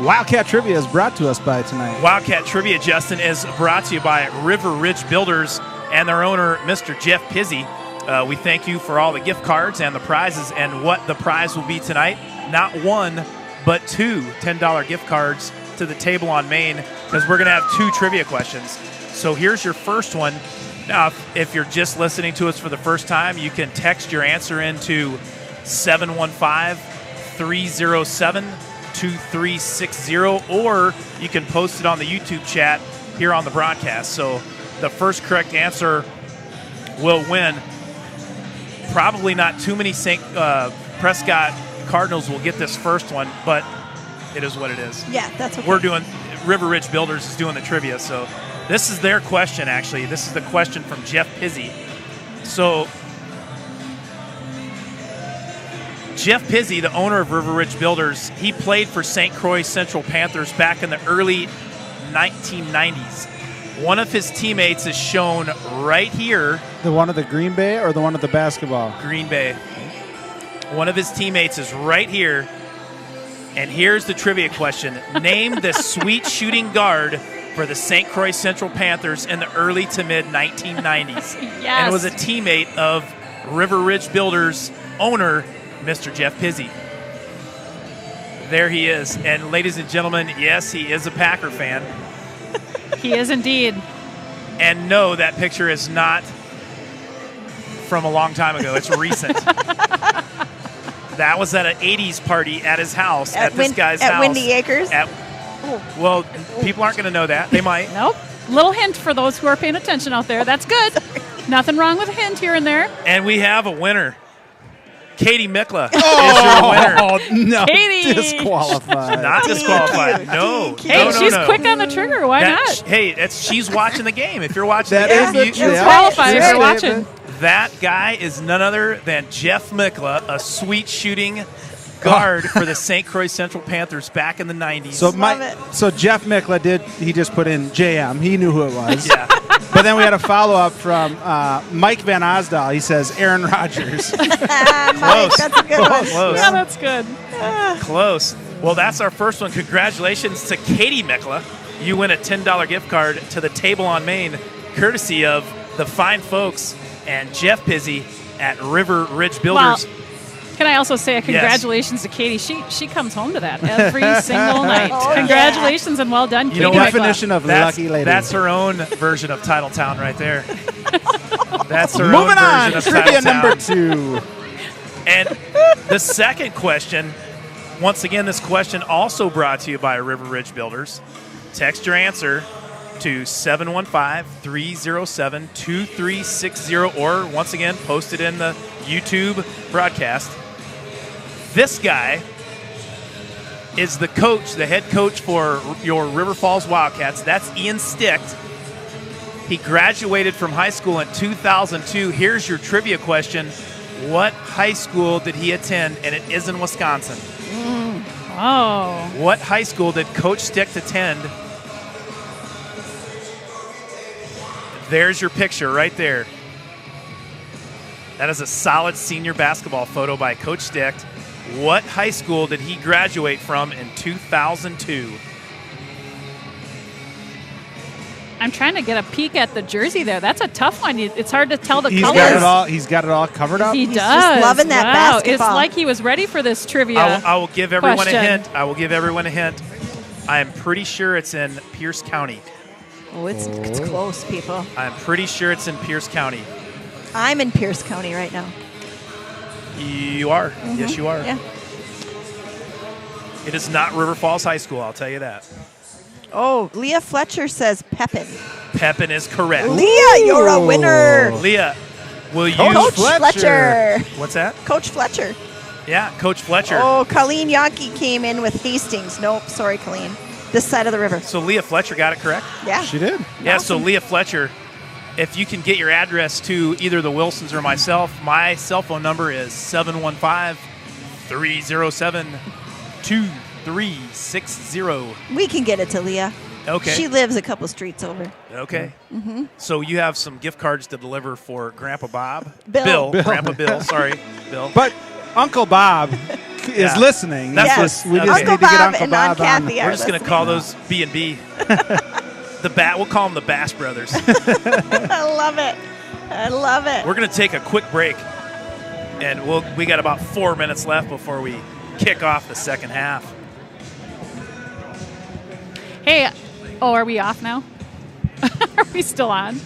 Wildcat Trivia is brought to us by tonight. Wildcat Trivia, Justin, is brought to you by River Ridge Builders and their owner, Mr. Jeff Pizzi. We thank you for all the gift cards and the prizes, and what the prize will be tonight. Not one, but two $10 gift cards to the table on Main, because we're going to have two trivia questions. So here's your first one. Now, if you're just listening to us for the first time, you can text your answer into 715-307-2360, or you can post it on the YouTube chat here on the broadcast. So the first correct answer will win. Probably not too many Prescott Cardinals will get this first one, but it is what it is. Yeah, that's okay. We're doing, River Ridge Builders is doing the trivia, so this is their question, actually. This is the question from Jeff Pizzi. So Jeff Pizzi, the owner of River Ridge Builders, he played for St. Croix Central Panthers back in the early 1990s. One of his teammates is shown right here. The one of the Green Bay or the one of the basketball? Green Bay. One of his teammates is right here. And here's the trivia question. Name the sweet shooting guard for the St. Croix Central Panthers in the early to mid 1990s. Yes. And it was a teammate of River Ridge Builders owner, Mr. Jeff Pizzi. There he is. And ladies and gentlemen, yes, he is a Packer fan. He is indeed. And no, that picture is not from a long time ago. It's recent. That was at an 80s party at his house, at this guy's house. At Windy Acres? Well, people aren't going to know that. They might. Nope. Little hint for those who are paying attention out there. That's good. Nothing wrong with a hint here and there. And we have a winner. Katie Mikla is your winner. Oh, no. Katie. Disqualified. Not disqualified. No. Hey, no, she's no. quick on the trigger. Why not? Hey, she's watching the game. If you're watching That the is game, the You're Yeah. qualified if True you're watching. statement. that guy is none other than Jeff Mikla, a sweet shooting guard for the St. Croix Central Panthers back in the 90s. So Jeff Mikla he just put in JM. He knew who it was. Yeah. But then we had a follow-up from Mike Van Osdal. He says Aaron Rodgers. Close. That's a good one. Close. Yeah, that's good. Close. Well, that's our first one. Congratulations to Katie Mikla. You win a $10 gift card to the table on Main, courtesy of the fine folks and Jeff Pizzi at River Ridge Builders. Well, can I also say a congratulations to Katie? She comes home to that every single night. Oh, Congratulations and well done, Katie. know what? Definition of lucky lady. That's her own version of Titletown right there. That's her Moving own on. version of Trivia Titletown. number 2. And the second question, once again, this question also brought to you by River Ridge Builders. Text your answer to 715-307-2360, or once again, post it in the YouTube broadcast. This guy is the coach, the head coach for your River Falls Wildcats. That's Ian Sticht. He graduated from high school in 2002. Here's your trivia question. What high school did he attend? And it is in Wisconsin. Oh. What high school did Coach Sticht attend? There's your picture right there. That is a solid senior basketball photo by Coach Sticht. What high school did he graduate from in 2002? I'm trying to get a peek at the jersey there. That's a tough one. It's hard to tell the He's colors. got it all covered up. He He's does. just loving that wow. basketball. It's like he was ready for this trivia. I will give everyone question. a hint. I will give everyone a hint. I am pretty sure it's in Pierce County. Oh, it's close, people. I'm pretty sure it's in Pierce County. I'm in Pierce County right now. You are. Yes, you are. Yeah. It is not River Falls High School, I'll tell you that. Oh, Leah Fletcher says Pepin. Pepin is correct. Leah, you're a winner. Leah, will you? Coach Fletcher. What's that? Coach Fletcher. Yeah, Coach Fletcher. Oh, Colleen Yankee came in with Hastings. Nope, sorry, Colleen. This side of the river. So Leah Fletcher got it correct? Yeah. She did. Yeah, so Leah Fletcher, if you can get your address to either the Wilsons or myself, my cell phone number is 715-307-2360. We can get it to Leah. Okay. She lives a couple streets over. Okay. Mm-hmm. So you have some gift cards to deliver for Grandpa Bob. Bill. Grandpa Bill. Sorry, Bill. But Uncle Bob is listening. That's we just Uncle need to get Bob Uncle and Bob Aunt on. Kathy We're just going to call those B&B. We'll call them the Bass Brothers. I love it. I love it. We're going to take a quick break, and we got about 4 minutes left before we kick off the second half. Hey, are we off now? Are we still on?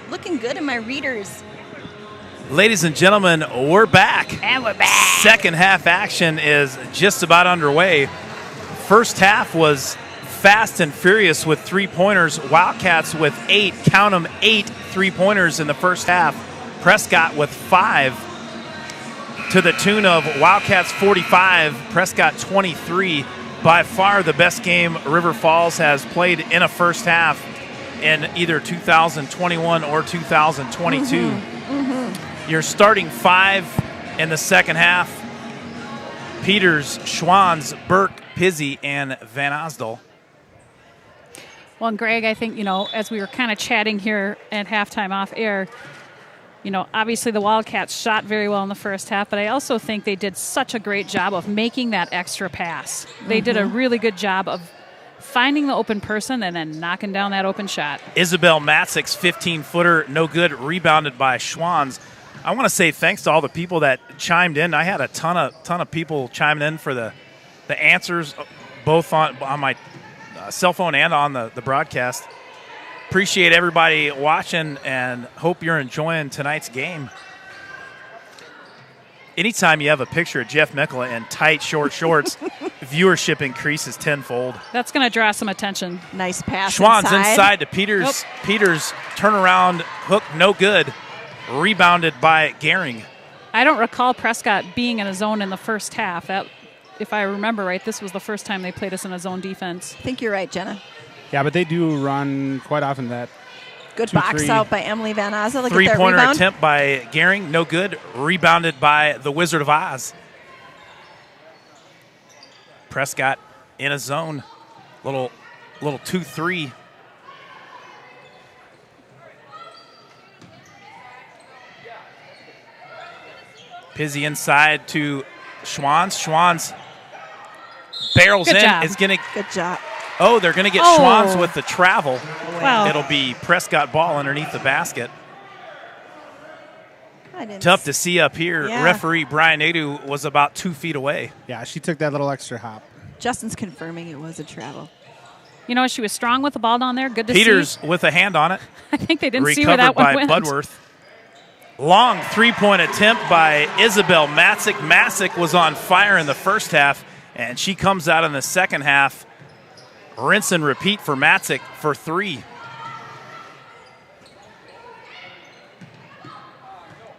Looking good in my readers. Ladies and gentlemen, we're back. And we're back. Second half action is just about underway. First half was fast and furious with three-pointers. Wildcats with 8, count them, 8 three-pointers in the first half. Prescott with 5 to the tune of Wildcats 45, Prescott 23. By far the best game River Falls has played in a first half in either 2021 or 2022. Your starting 5 in the second half: Peters, Schwanz, Burke, Pizzi, and Van Osdol. Well, and Greg, I think, as we were kind of chatting here at halftime off air, obviously the Wildcats shot very well in the first half, but I also think they did such a great job of making that extra pass. They did a really good job of finding the open person and then knocking down that open shot. Isabel Matzik's 15-footer, no good, rebounded by Schwanz. I want to say thanks to all the people that chimed in. I had a ton of people chiming in for the answers, both on my cell phone and on the broadcast. Appreciate everybody watching and hope you're enjoying tonight's game. Anytime you have a picture of Jeff Mikla in tight, short shorts, viewership increases tenfold. That's going to draw some attention. Nice pass Schwanz inside to Peters. Nope. Peters, turnaround, hook, no good. Rebounded by Gehring. I don't recall Prescott being in a zone in the first half. If I remember right, this was the first time they played us in a zone defense. I think you're right, Jenna. Yeah, but they do run quite often that. Good 2-3. box out by Emily Van Oza. Look at that Three-pointer rebound. attempt by Gehring, no good. Rebounded by the Wizard of Oz. Prescott in a zone. Little 2-3. Pizzi inside to Schwanz. Schwanz barrels Good in. job. Is going to. Good job. Oh, they're going to get Oh. Schwanz with the travel. Wow. It'll be Prescott ball underneath the basket. I didn't Tough to see up here. Yeah. Referee Brian Nadeau was about 2 feet away. Yeah, she took that little extra hop. Justin's confirming it was a travel. She was strong with the ball down there. Good to Peters see. with a hand on it. I think they didn't see where Recovered that one by went. Budworth. Long three-point attempt by Isabel Matzik. Matzik was on fire in the first half, and she comes out in the second half. Rinse and repeat for Matzik for 3.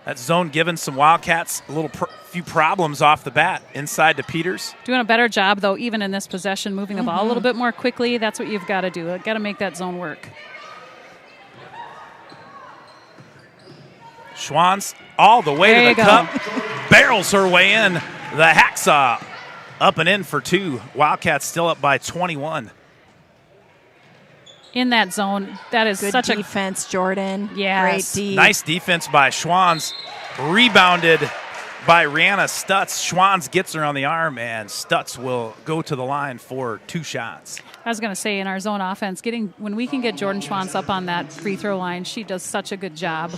That zone giving some Wildcats a few problems off the bat. Inside to Peters. Doing a better job, though, even in this possession, moving the ball a little bit more quickly. That's what you've got to do. Got to make that zone work. Schwanz all the way There to you the go. cup. Barrels her way in. The hacksaw up and in for 2. Wildcats still up by 21. In that zone, that is Good such defense, Jordan. Yes. Great D. Nice defense by Schwanz. Rebounded by Rihanna Stutz. Schwanz gets her on the arm, and Stutz will go to the line for 2 shots. I was going to say, in our zone offense, when we can get Jordan Schwanz up on that free throw line, she does such a good job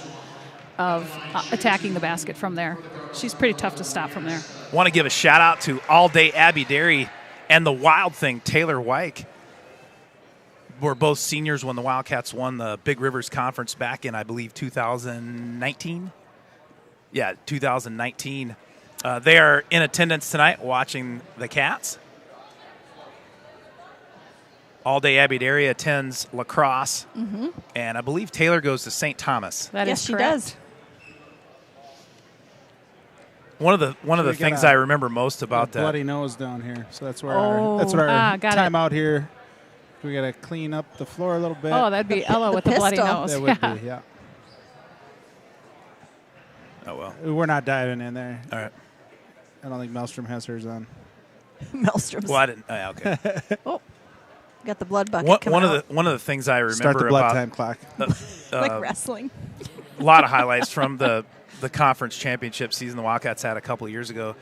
of attacking the basket from there. She's pretty tough to stop from there. Want to give a shout out to All Day Abby Derry and the Wild Thing Taylor Wyke. We're both seniors when the Wildcats won the Big Rivers Conference back in, I believe, 2019. Yeah, 2019. They are in attendance tonight watching the Cats. All Day Abby Derry attends lacrosse, and I believe Taylor goes to St. Thomas. That Yes, is she correct. does. One of the things I remember most about that. Bloody nose down here, so that's where Oh. our got it. time out here. We got to clean up the floor a little bit. Oh, that'd be Ella with the bloody pistol. nose. that would Yeah. be, yeah. Oh well. We're not diving in there. All right. I don't think Maelstrom has hers on. Maelstrom's. Well, I didn't. Okay. Got the blood bucket One coming of the things I remember Start the blood about time clock. like wrestling. a lot of highlights from the conference championship season the Wildcats had a couple of years ago.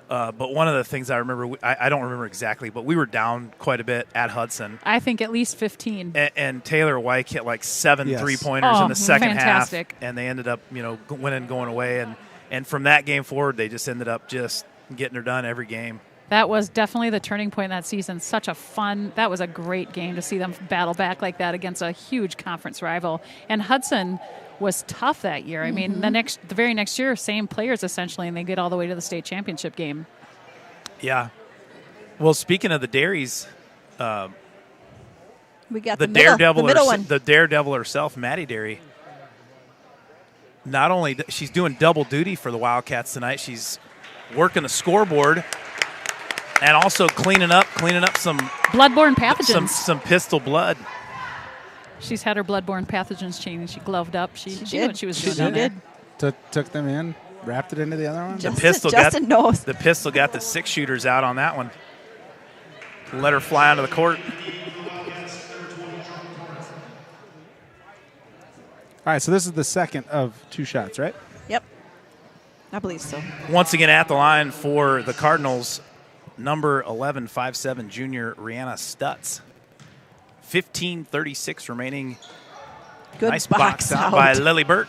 But one of the things I remember, I don't remember exactly, but we were down quite a bit at Hudson. I think at least 15. And Taylor Wyke hit like 7 Yes. three-pointers Oh, in the second fantastic. half, and they ended up, winning, going away. And from that game forward, they just ended up just getting her done every game. That was definitely the turning point in that season. That was a great game to see them battle back like that against a huge conference rival. And Hudson was tough that year. I mean, the very next year, same players essentially, and they get all the way to the state championship game. Yeah. Well, speaking of the Dairies, we got the daredevil herself, Maddie Dairy. Not only she's doing double duty for the Wildcats tonight, she's working the scoreboard and also cleaning up some bloodborne pathogens, some pistol blood. She's had her bloodborne pathogens chain, and she gloved up. She knew what she was doing down there. Took them in, wrapped it into the other one. The pistol got the 6-shooters out on that one. Let her fly onto the court. All right, so this is the second of 2 shots, right? Yep. I believe so. Once again at the line for the Cardinals, number 11, 5'7" junior Rihanna Stutz. 15:36 remaining. Good nice box out by Lily Burke.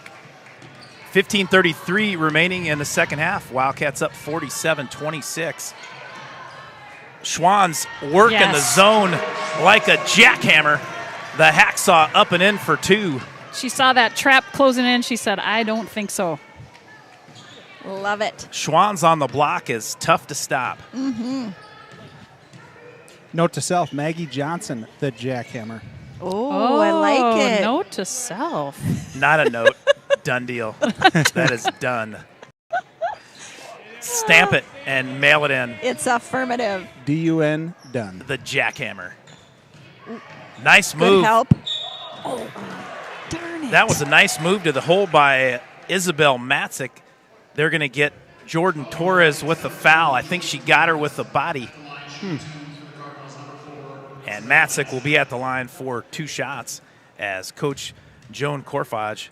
15:33 remaining in the second half. Wildcats up 47-26. Schwann's working the zone like a jackhammer. The hacksaw up and in for 2. She saw that trap closing in. She said, I don't think so. Love it. Schwann's on the block is tough to stop. Note to self, Maggie Johnson, the jackhammer. Oh, I like it. Note to self. Not a note. Done deal. That is done. Stamp it and mail it in. It's affirmative. D-U-N, done. The jackhammer. Nice move. Good help. Oh, darn it. That was a nice move to the hole by Isabel Matzik. They're going to get Jordan Torres with the foul. I think she got her with the body. And Matzik will be at the line for 2 shots as Coach Joan Korfage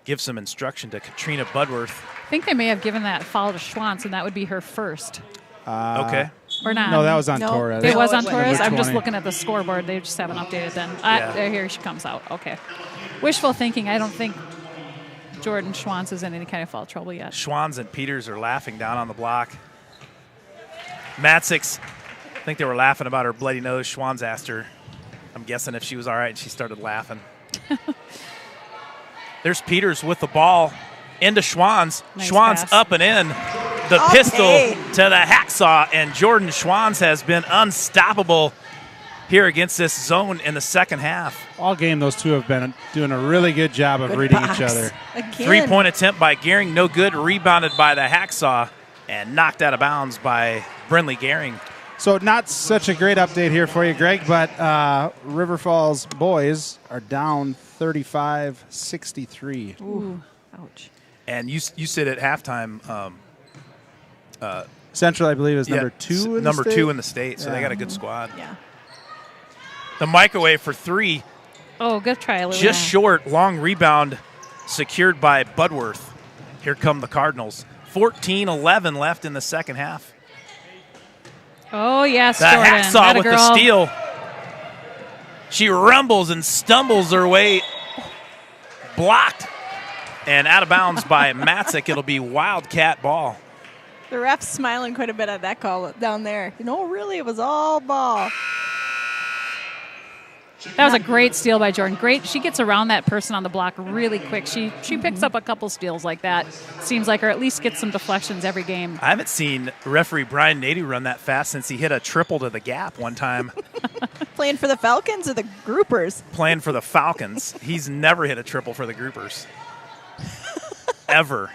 gives some instruction to Katrina Budworth. I think they may have given that foul to Schwantz, and that would be her first. Okay. Or not? No, that was on Torres. It was on Torres? I'm just 20. looking at the scoreboard. They just haven't updated then. Yeah. Here she comes out. Okay. Wishful thinking. I don't think Jordan Schwantz is in any kind of foul trouble yet. Schwans and Peters are laughing down on the block. Matzik's, I think they were laughing about her bloody nose. Schwans asked her, I'm guessing if she was all right, and she started laughing. There's Peters with the ball into Schwans. Nice Schwans pass. up and in. The pistol to the hacksaw, and Jordan Schwans has been unstoppable here against this zone in the second half. All game, those two have been doing a really good job of reading each other. Again. 3-point attempt by Gehring, no good. Rebounded by the hacksaw and knocked out of bounds by Brinley Gehring. So not such a great update here for you, Greg, but River Falls boys are down 35-63. Ooh, ouch. And you said at halftime, Central, I believe, is number 2 in the state. 2 in the state, so they got a good squad. Yeah. The microwave for 3, Oh, good try, Lily. just short, long rebound secured by Budworth. Here come the Cardinals. 14-11 left in the second half. Oh, yes, The Jordan. hacksaw Atta with girl. the steal. She rumbles and stumbles her way. Blocked and out of bounds by Matzik. It'll be Wildcat ball. The ref's smiling quite a bit at that call down there. Really, it was all ball. That was a great steal by Jordan. Great. She gets around that person on the block really quick. She picks up a couple steals like that. Seems like her at least gets some deflections every game. I haven't seen referee Brian Nadu run that fast since he hit a triple to the gap one time. Playing for the Falcons or the Groupers? Playing for the Falcons. He's never hit a triple for the Groupers. Ever.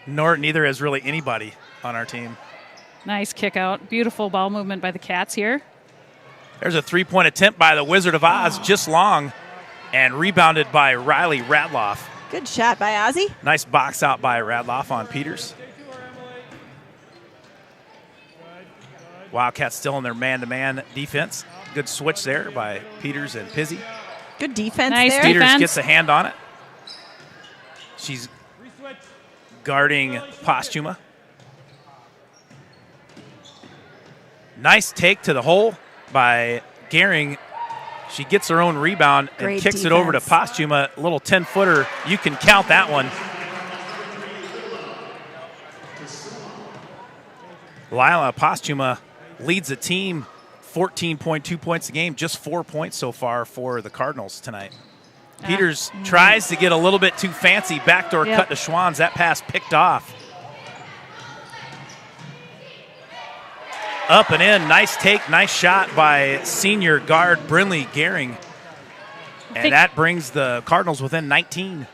Neither has really anybody on our team. Nice kick out. Beautiful ball movement by the Cats here. There's a 3-point attempt by the Wizard of Oz, just long, and rebounded by Riley Radloff. Good shot by Ozzy. Nice box out by Radloff on Peters. Wildcats still in their man-to-man defense. Good switch there by Peters and Pizzi. Good defense Nice there. Peters defense. gets a hand on it. She's guarding Postuma. Nice take to the hole by Gehring. She gets her own rebound and Great kicks it over to defense. Postuma. A little 10-footer. You can count that one. Lila Postuma leads the team 14.2 points a game, just 4 points so far for the Cardinals tonight. Peters tries to get a little bit too fancy. Backdoor cut to Schwans. That pass picked off. Up and in. Nice take, nice shot by senior guard Brinley Gehring. And that brings the Cardinals within 19.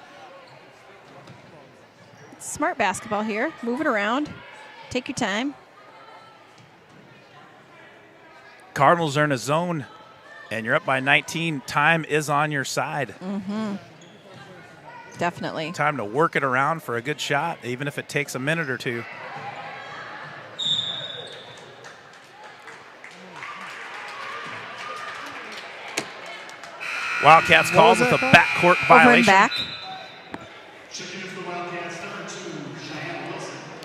Smart basketball here. Move it around. Take your time. Cardinals are in a zone, and you're up by 19. Time is on your side. Definitely. Time to work it around for a good shot, even if it takes a minute or two. Wildcats called with a backcourt violation. Over and back.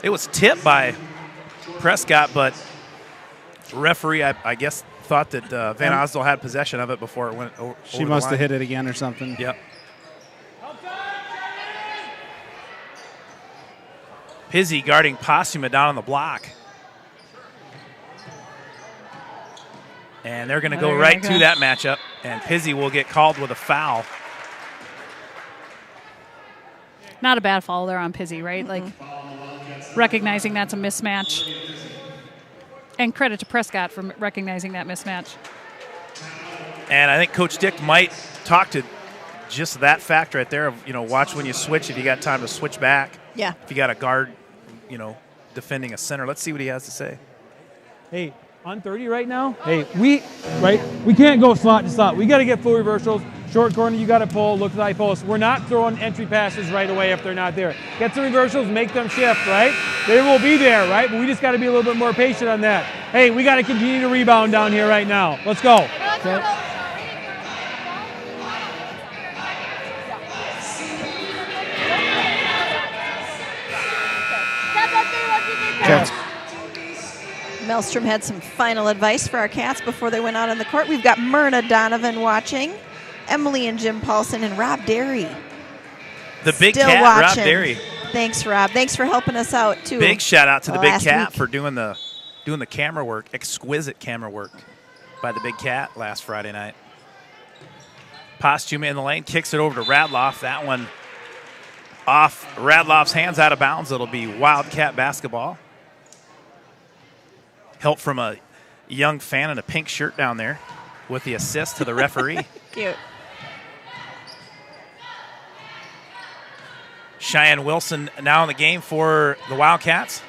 It was tipped by Prescott, but referee, I guess, thought that Van Osdol had possession of it before it went over. She must have hit it again or something. Yep. Pizzi guarding Postuma down on the block. And they're going to go right to that matchup, and Pizzi will get called with a foul. Not a bad foul there on Pizzi, right? Like recognizing that's a mismatch. And credit to Prescott for recognizing that mismatch. And I think Coach Dick might talk to just that fact right there of, watch when you switch if you got time to switch back. Yeah. If you got a guard, defending a center. Let's see what he has to say. Hey, on 30 right now, we can't go slot to slot. We got to get full reversals. Short corner, you got to pull, look to the high post. We're not throwing entry passes right away if they're not there. Get some reversals, make them shift, right? They will be there, right? But we just got to be a little bit more patient on that. Hey, we got to continue to rebound down here right now. Let's go. Okay. Maelstrom had some final advice for our Cats before they went out on the court. We've got Myrna Donovan watching, Emily and Jim Paulson, and Rob Derry. The big Still cat, watching. Rob Derry. Thanks, Rob. Thanks for helping us out, too. Big shout out to the big cat week. for doing the camera work, exquisite camera work by the big cat last Friday night. Postuma in the lane, kicks it over to Radloff. That one off Radloff's hands, out of bounds. It'll be Wildcat basketball. Help from a young fan in a pink shirt down there with the assist to the referee. Cute. Cheyenne Wilson now in the game for the Wildcats.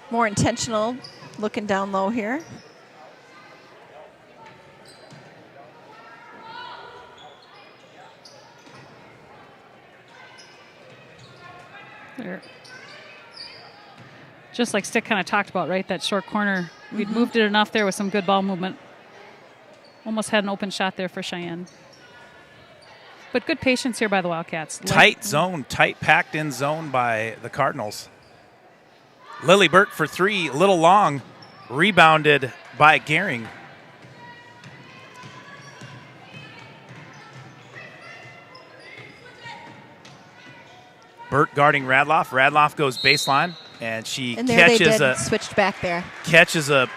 More intentional, looking down low here. There. Just like Stick kind of talked about, right? That short corner. We'd moved it enough there with some good ball movement. Almost had an open shot there for Cheyenne. But good patience here by the Wildcats. Tight zone, tight packed in zone by the Cardinals. Lily Burke for three, a little long. Rebounded by Gehring. Burke guarding Radloff. Radloff goes baseline, and she switched back there. Catches a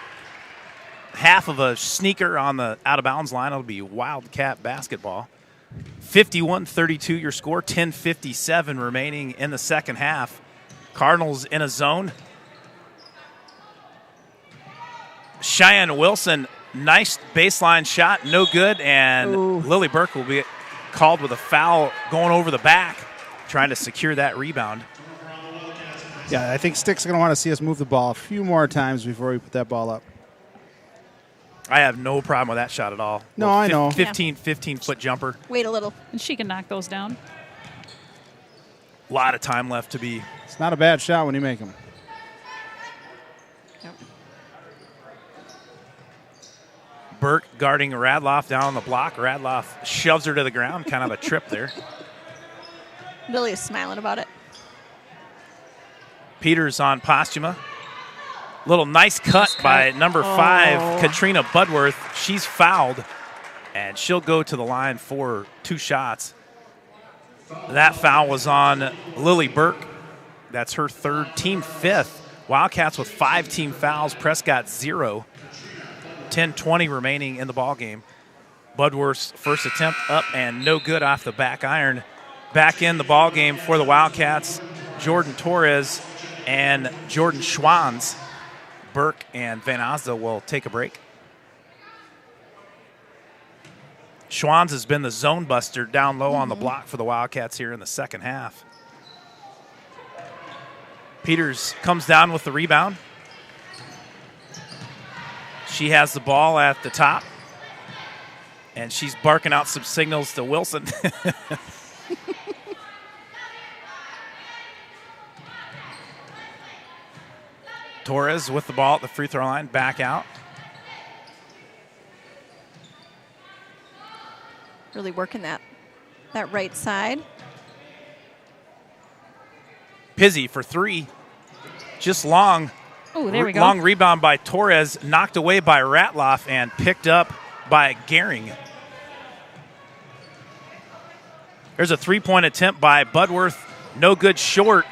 half of a sneaker on the out-of-bounds line. It'll be Wildcat basketball. 51-32 your score, 10:57 remaining in the second half. Cardinals in a zone. Cheyenne Wilson, nice baseline shot, no good, and Lily Burke will be called with a foul going over the back, trying to secure that rebound. Yeah, I think Stick's going to want to see us move the ball a few more times before we put that ball up. I have no problem with that shot at all. No, I know. 15-foot jumper. Wait a little. And she can knock those down. A lot of time left to be. It's not a bad shot when you make them. Yep. Burke guarding Radloff down on the block. Radloff shoves her to the ground. Kind of a trip there. Billy is smiling about it. Peters on Postuma. Little nice cut by number 5, Katrina Budworth. She's fouled, and she'll go to the line for 2 shots. That foul was on Lily Burke. That's her 3rd, team 5th. Wildcats with 5 team fouls. Prescott 0. 10:20 remaining in the ball game. Budworth's first attempt up and no good off the back iron. Back in the ball game for the Wildcats, Jordan Torres and Jordan Schwanz. Burke and Van Osda will take a break. Schwanz has been the zone buster down low on the block for the Wildcats here in the second half. Peters comes down with the rebound. She has the ball at the top, and she's barking out some signals to Wilson. Torres with the ball at the free throw line, back out. Really working that right side. Pizzi for three. Just long. Oh, there we go. Long rebound by Torres, knocked away by Ratloff and picked up by Gehring. There's a three-point attempt by Budworth. No good short.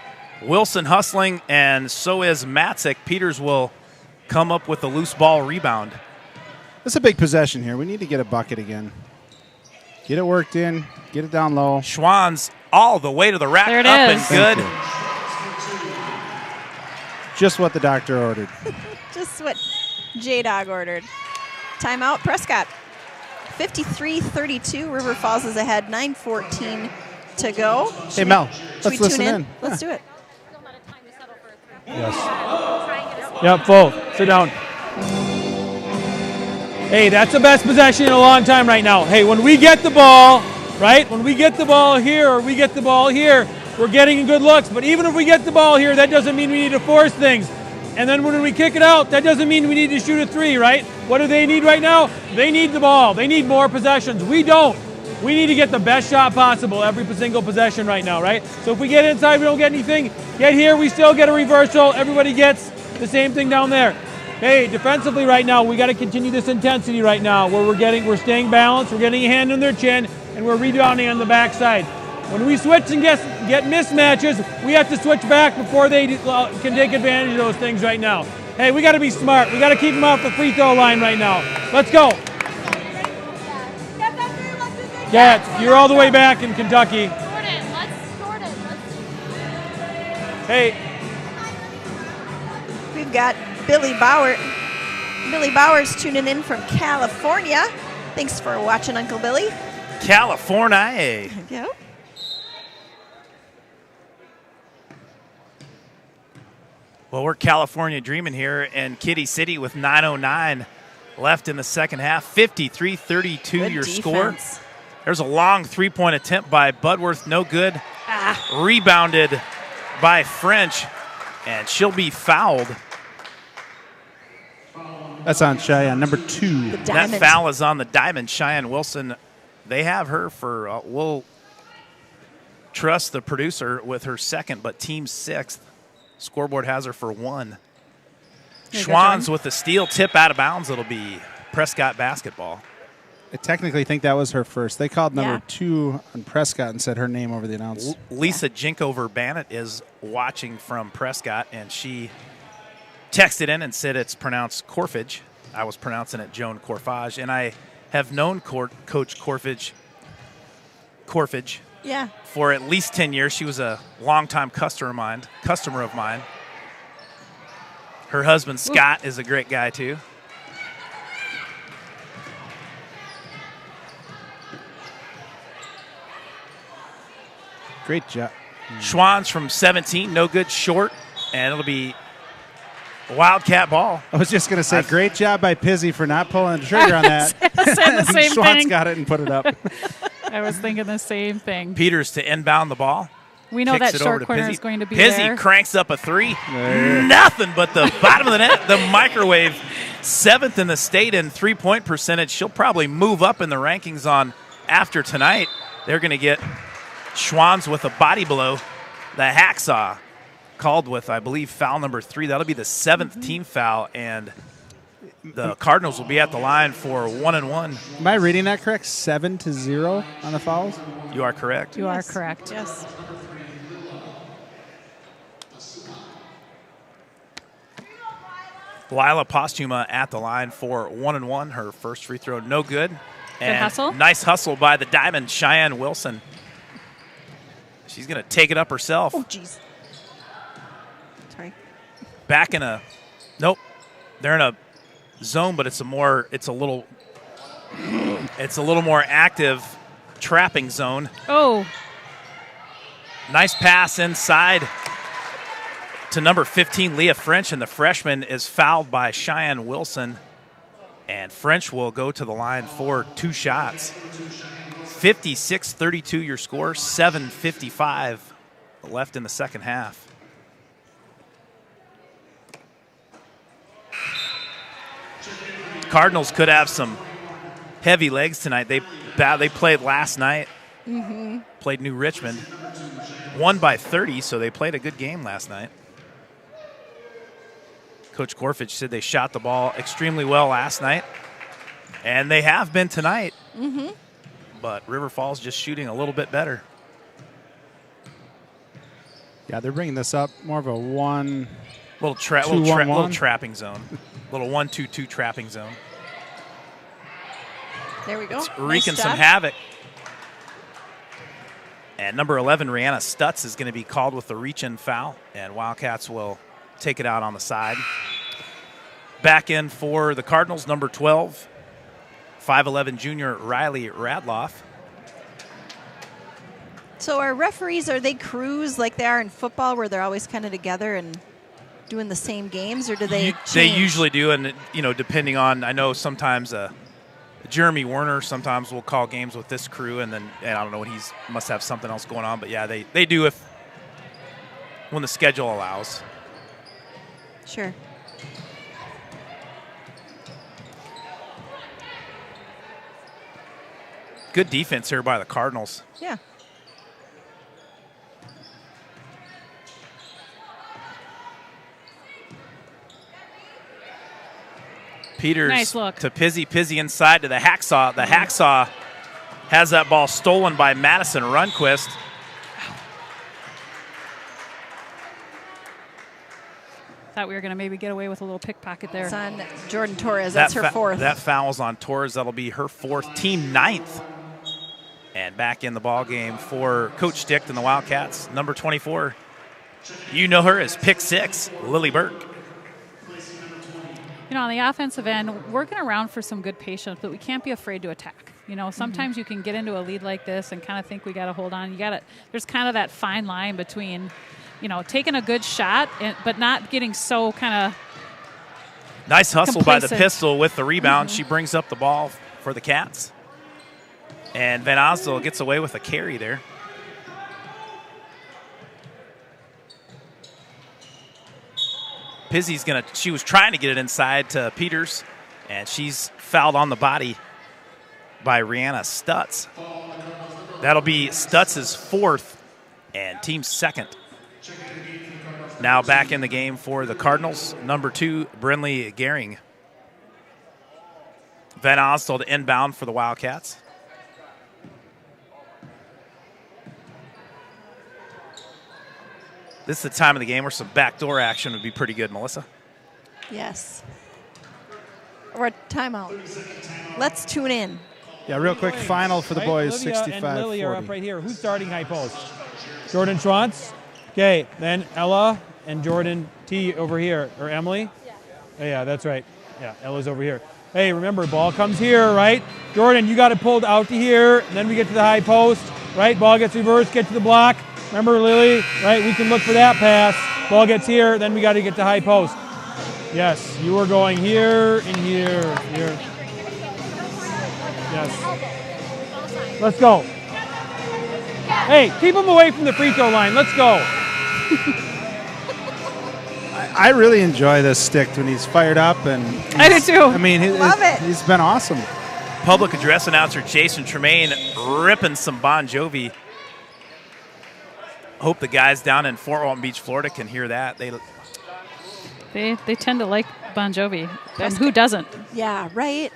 Wilson hustling, and so is Matzik. Peters will come up with a loose ball rebound. That's a big possession here. We need to get a bucket again. Get it worked in. Get it down low. Schwanz all the way to the rack. There it up is. And good. Just what the doctor ordered. Just what J-Dog ordered. Timeout, Prescott. 53-32. River Falls is ahead. 9:14 to go. Hey, Mel, Should let's we listen tune in. Let's do it. Yes. Yep, full. Sit down. Hey, that's the best possession in a long time right now. Hey, when we get the ball, right? When we get the ball here or we get the ball here, we're getting good looks. But even if we get the ball here, that doesn't mean we need to force things. And then when we kick it out, that doesn't mean we need to shoot a three, right? What do they need right now? They need the ball. They need more possessions. We don't. We need to get the best shot possible every single possession right now, right? So if we get inside, we don't get anything. Get here, we still get a reversal. Everybody gets the same thing down there. Hey, defensively right now, we got to continue this intensity right now where we're staying balanced, we're getting a hand on their chin, and we're rebounding on the backside. When we switch and get mismatches, we have to switch back before they can take advantage of those things right now. Hey, we got to be smart. We got to keep them off the free throw line right now. Let's go. Yeah, you're all the way back in Kentucky. Jordan. Hey. We've got Billy Bauer. Billy Bauer's tuning in from California. Thanks for watching, Uncle Billy. California. Yep. Well, we're California dreaming here in Kitty City with 9:09 left in the second half. 53-32 your score. There's a long three-point attempt by Budworth. No good. Rebounded by French, and she'll be fouled. That's on Cheyenne, number 2. That foul is on the diamond. Cheyenne Wilson, they have her for, we'll trust the producer with her second, but team 6th. Scoreboard has her for 1. Schwanz with the steal, tip out of bounds. It'll be Prescott basketball. I technically think that was her first. They called number 2 on Prescott and said her name over the announce. Lisa Jinkover-Bannett is watching from Prescott, and she texted in and said it's pronounced Corfage. I was pronouncing it Joan Corfage, and I have known Coach Corfage for at least 10 years. She was a longtime customer of mine. Her husband, Scott, is a great guy, too. Great job. Schwanz from 17, no good, short, and it'll be Wildcat ball. I was just going to say, great job by Pizzi for not pulling the trigger on that. The same Schwanz thing. got it and put it up. I was thinking the same thing. Peters to inbound the ball. We know Kicks that it short over to corner Pizzi. is going to be Pizzi there. cranks up a 3. Nothing but the bottom of the net. The microwave, 7th in the state in three-point percentage. She'll probably move up in the rankings on after tonight. They're going to get Schwanz with a body blow. The hacksaw called with, I believe, foul number 3. That'll be the 7th team foul, and the Cardinals will be at the line for 1-1. Am I reading that correct? 7-0 on the fouls? You are correct. You are correct. Yes. Lila Postuma at the line for 1-1. Her first free throw, no good. Good hustle. Nice hustle by the Diamond, Cheyenne Wilson. She's going to take it up herself. Oh, jeez. Sorry. Back in a, nope. They're in a zone, but it's a little more active trapping zone. Oh. Nice pass inside to number 15, Leah French, and the freshman is fouled by Cheyenne Wilson. And French will go to the line for 2 shots. 56-32 your score, 7:55 left in the second half. Cardinals could have some heavy legs tonight. They played last night, played New Richmond, won by 30, so they played a good game last night. Coach Gorfich said they shot the ball extremely well last night, and they have been tonight. But River Falls just shooting a little bit better. Yeah, they're bringing this up more of a little trapping zone, little 1-2-2 trapping zone. There we go. It's wreaking some havoc. And number 11, Rihanna Stutz, is going to be called with the reach-in foul, and Wildcats will take it out on the side. Back in for the Cardinals, number 12, 5'11" junior Riley Radloff. So our referees, are they crews like they are in football where they're always kind of together and doing the same games, or do they change? They usually do, and depending on, I know sometimes Jeremy Werner sometimes will call games with this crew, and I don't know, he must have something else going on, but yeah, they do when the schedule allows. Sure. Good defense here by the Cardinals. Yeah. Peters nice look. To Pizzy inside to the Hacksaw. The Hacksaw has that ball stolen by Madison Runquist. Thought we were going to maybe get away with a little pickpocket there. It's on Jordan Torres. That's her fourth. That foul's on Torres. That'll be her fourth, team 9th. And back in the ball game for Coach Sticht and the Wildcats, number 24. You know her as pick 6, Lily Burke. On the offensive end, working around for some good patience, but we can't be afraid to attack. Sometimes you can get into a lead like this and kind of think we got to hold on. There's kind of that fine line between, taking a good shot, but not getting so kind of nice hustle complacent. By the pistol with the rebound. She brings up the ball for the Cats. And Van Osdale gets away with a carry there. Pizzy's she was trying to get it inside to Peters, and she's fouled on the body by Rihanna Stutz. That'll be Stutz's 4th and team 2nd. Now back in the game for the Cardinals, number 2, Brinley Gehring. Van Osdale to inbound for the Wildcats. This is the time of the game where some backdoor action would be pretty good, Melissa. Yes. Or a timeout. Let's tune in. Yeah, real quick, final for the boys, 65-40. And Lily are up right here. Who's starting high post? Jordan Schwantz. Okay, then Ella and Jordan T over here. Or Emily? Yeah, that's right. Yeah, Ella's over here. Hey, remember, ball comes here, right? Jordan, you got it pulled out to here, and then we get to the high post, right? Ball gets reversed, get to the block. Remember, Lily, right? We can look for that pass. Ball gets here, then we got to get to high post. Yes, you are going here and here. Yes. Let's go. Hey, keep him away from the free throw line. Let's go. I really enjoy this Sticht when he's fired up. And I do too. I mean, he's been awesome. Public address announcer Jason Tremaine ripping some Bon Jovi. Hope the guys down in Fort Walton Beach, Florida can hear that. They tend to like Bon Jovi. And who doesn't? Yeah, right.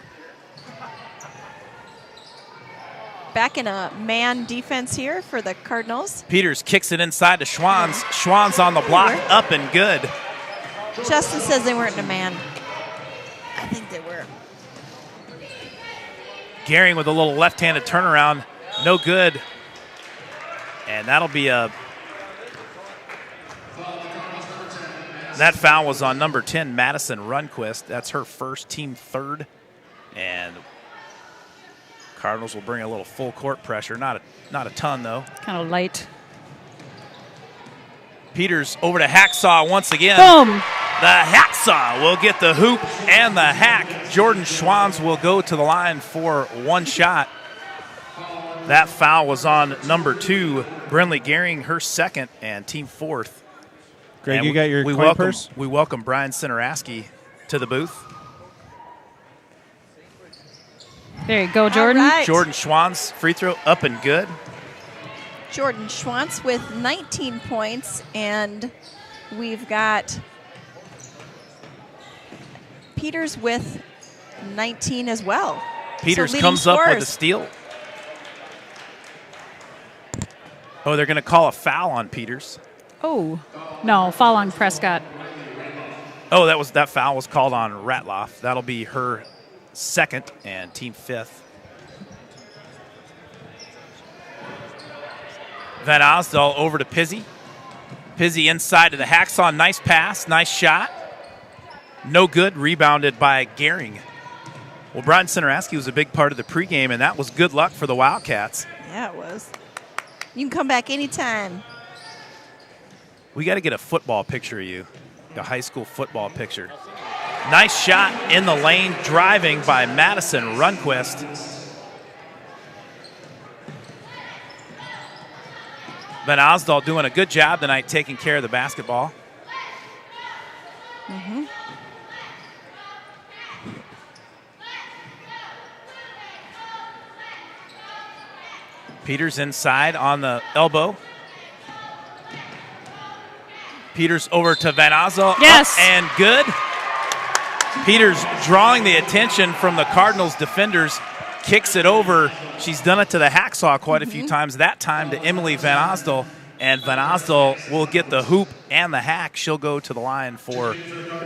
Back in a man defense here for the Cardinals. Peters kicks it inside to Schwanz. Schwanz on the block, up and good. Justin says they weren't in a man. I think they were. Gehring with a little left-handed turnaround. No good. And that'll be a... That foul was on number 10, Madison Runquist. That's her first, team third. And Cardinals will bring a little full court pressure. Not a ton, though. Kind of light. Peters over to Hacksaw once again. Boom. The Hacksaw will get the hoop and the hack. Jordan Schwanz will go to the line for one shot. That foul was on number 2, Brinley Gehring, her second, and team fourth. Greg, and you got your coin purse? We welcome Brian Sinaraski to the booth. There you go, Jordan. All right. Jordan Schwanz, free throw up and good. Jordan Schwantz with 19 points, and we've got Peters with 19 as well. Peters So comes up with a steal. Oh, they're going to call a foul on Peters. Oh, no, foul on Prescott. Oh, that foul was called on Ratloff. That'll be her second and team fifth. Van Osdal over to Pizzi. Pizzi inside to the Hacksaw. Nice pass, nice shot. No good, rebounded by Gehring. Well, Brian Sinaraski was a big part of the pregame, and that was good luck for the Wildcats. Yeah, it was. You can come back anytime. We got to get a football picture of you, a high school football picture. Nice shot in the lane, driving by Madison Runquist. Van Osdal doing a good job tonight taking care of the basketball. Peters inside on the elbow. Peters over to Van Osdal. Yes. Up and good. Peters drawing the attention from the Cardinals defenders. Kicks it over. She's done it to the Hacksaw quite a few times. That time to Emily Van Osdal. And Van Osdal will get the hoop and the hack. She'll go to the line for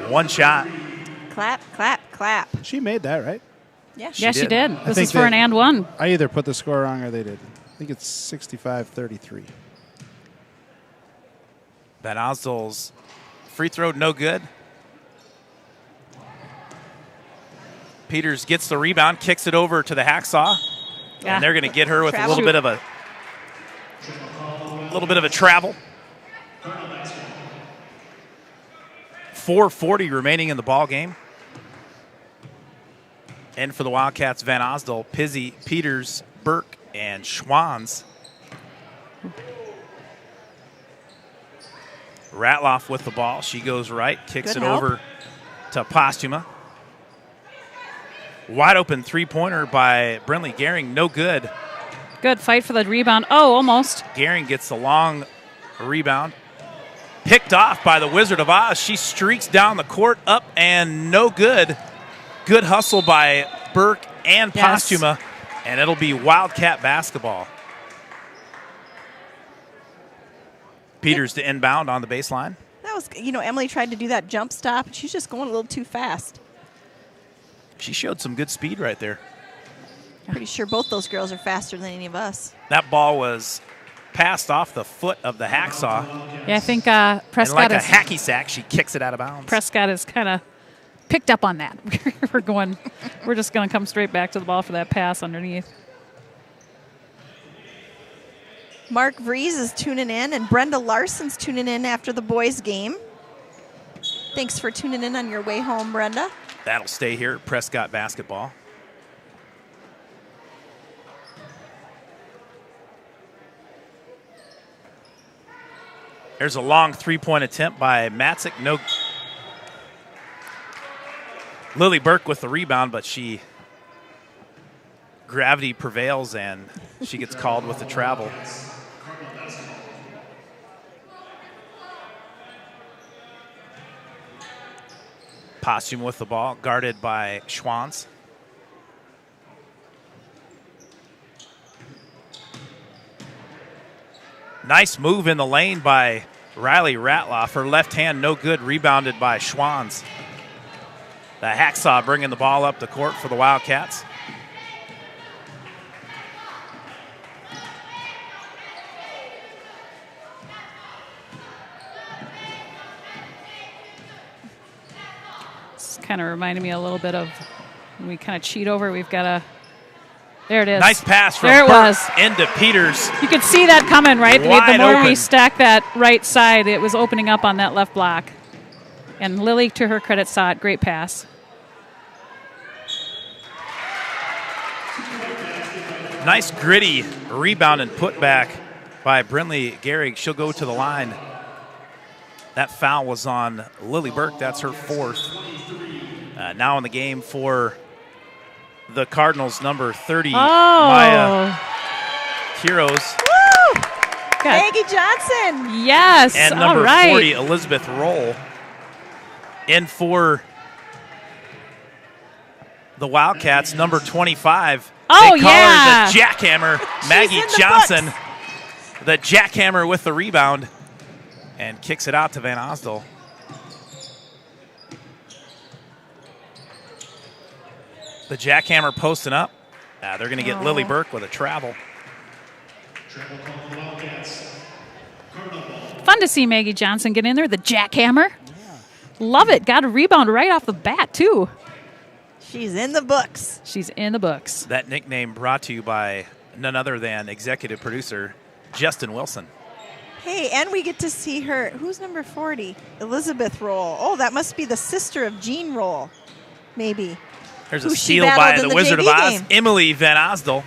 one shot. Clap, clap, clap. She made that, right? Yeah. Yeah, she did. This think is for an and one. I either put the score wrong or they did. I think it's 65-33. Van Osdal's free throw, no good. Peters gets the rebound, kicks it over to the Hacksaw, and they're going to get her with a little bit of a travel. 4:40 remaining in the ball game. And for the Wildcats, Van Osdal, Pizzi, Peters, Burke, and Schwanz. Ratloff with the ball. She goes right, kicks it over to Postuma. Wide open three-pointer by Brinley Gehring, no good. Good fight for the rebound. Oh, almost. Gehring gets the long rebound. Picked off by the Wizard of Oz. She streaks down the court, up and no good. Good hustle by Burke and Postuma, and it'll be Wildcat basketball. Peters to inbound on the baseline. That was, Emily tried to do that jump stop, and she's just going a little too fast. She showed some good speed right there. Pretty sure both those girls are faster than any of us. That ball was passed off the foot of the Hacksaw. Yeah, I think Prescott and like a hacky sack, she kicks it out of bounds. Prescott is kind of picked up on that. We're just going to come straight back to the ball for that pass underneath. Mark Vries is tuning in, and Brenda Larson's tuning in after the boys' game. Thanks for tuning in on your way home, Brenda. That'll stay here at Prescott basketball. There's a long three-point attempt by Matzik. No. Lily Burke with the rebound, but gravity prevails and she gets called with the travel. Postuma with the ball, guarded by Schwanz. Nice move in the lane by Riley Ratloff. Her left hand no good, rebounded by Schwanz. The Hacksaw bringing the ball up the court for the Wildcats. It's kind of reminded me a little bit of when we kind of cheat over. We've got a. There it is. Nice pass from there it Burke was. into Peters. You could see that coming, right? Wide the more open. we stack that right side, it was opening up on that left block. And Lily, to her credit, saw it. Great pass. Nice gritty rebound and putback by Brinley Gehrig. She'll go to the line. That foul was on Lily Burke. That's her 4th. Now in the game for the Cardinals, number 30, Maya Quiros. Woo! Maggie Johnson. Yes. And all number right. 40, Elizabeth Roll. In for the Wildcats, number 25. Oh, they call yeah. her the Jackhammer, Maggie in the Johnson. books. The Jackhammer with the rebound and kicks it out to Van Osdol. The Jackhammer posting up. They're going to get Lily Burke with a travel. Travel call for the Wildcats. Cardinal ball. Fun to see Maggie Johnson get in there. The jackhammer. Love it. Got a rebound right off the bat, too. She's in the books. She's in the books. That nickname brought to you by none other than executive producer Justin Wilson. Hey, and we get to see her. Who's number 40? Elizabeth Roll. Oh, that must be the sister of Jean Roll, maybe. There's Who a she steal by battled the in the Wizard JV of Oz, game. Emily Van Osdol.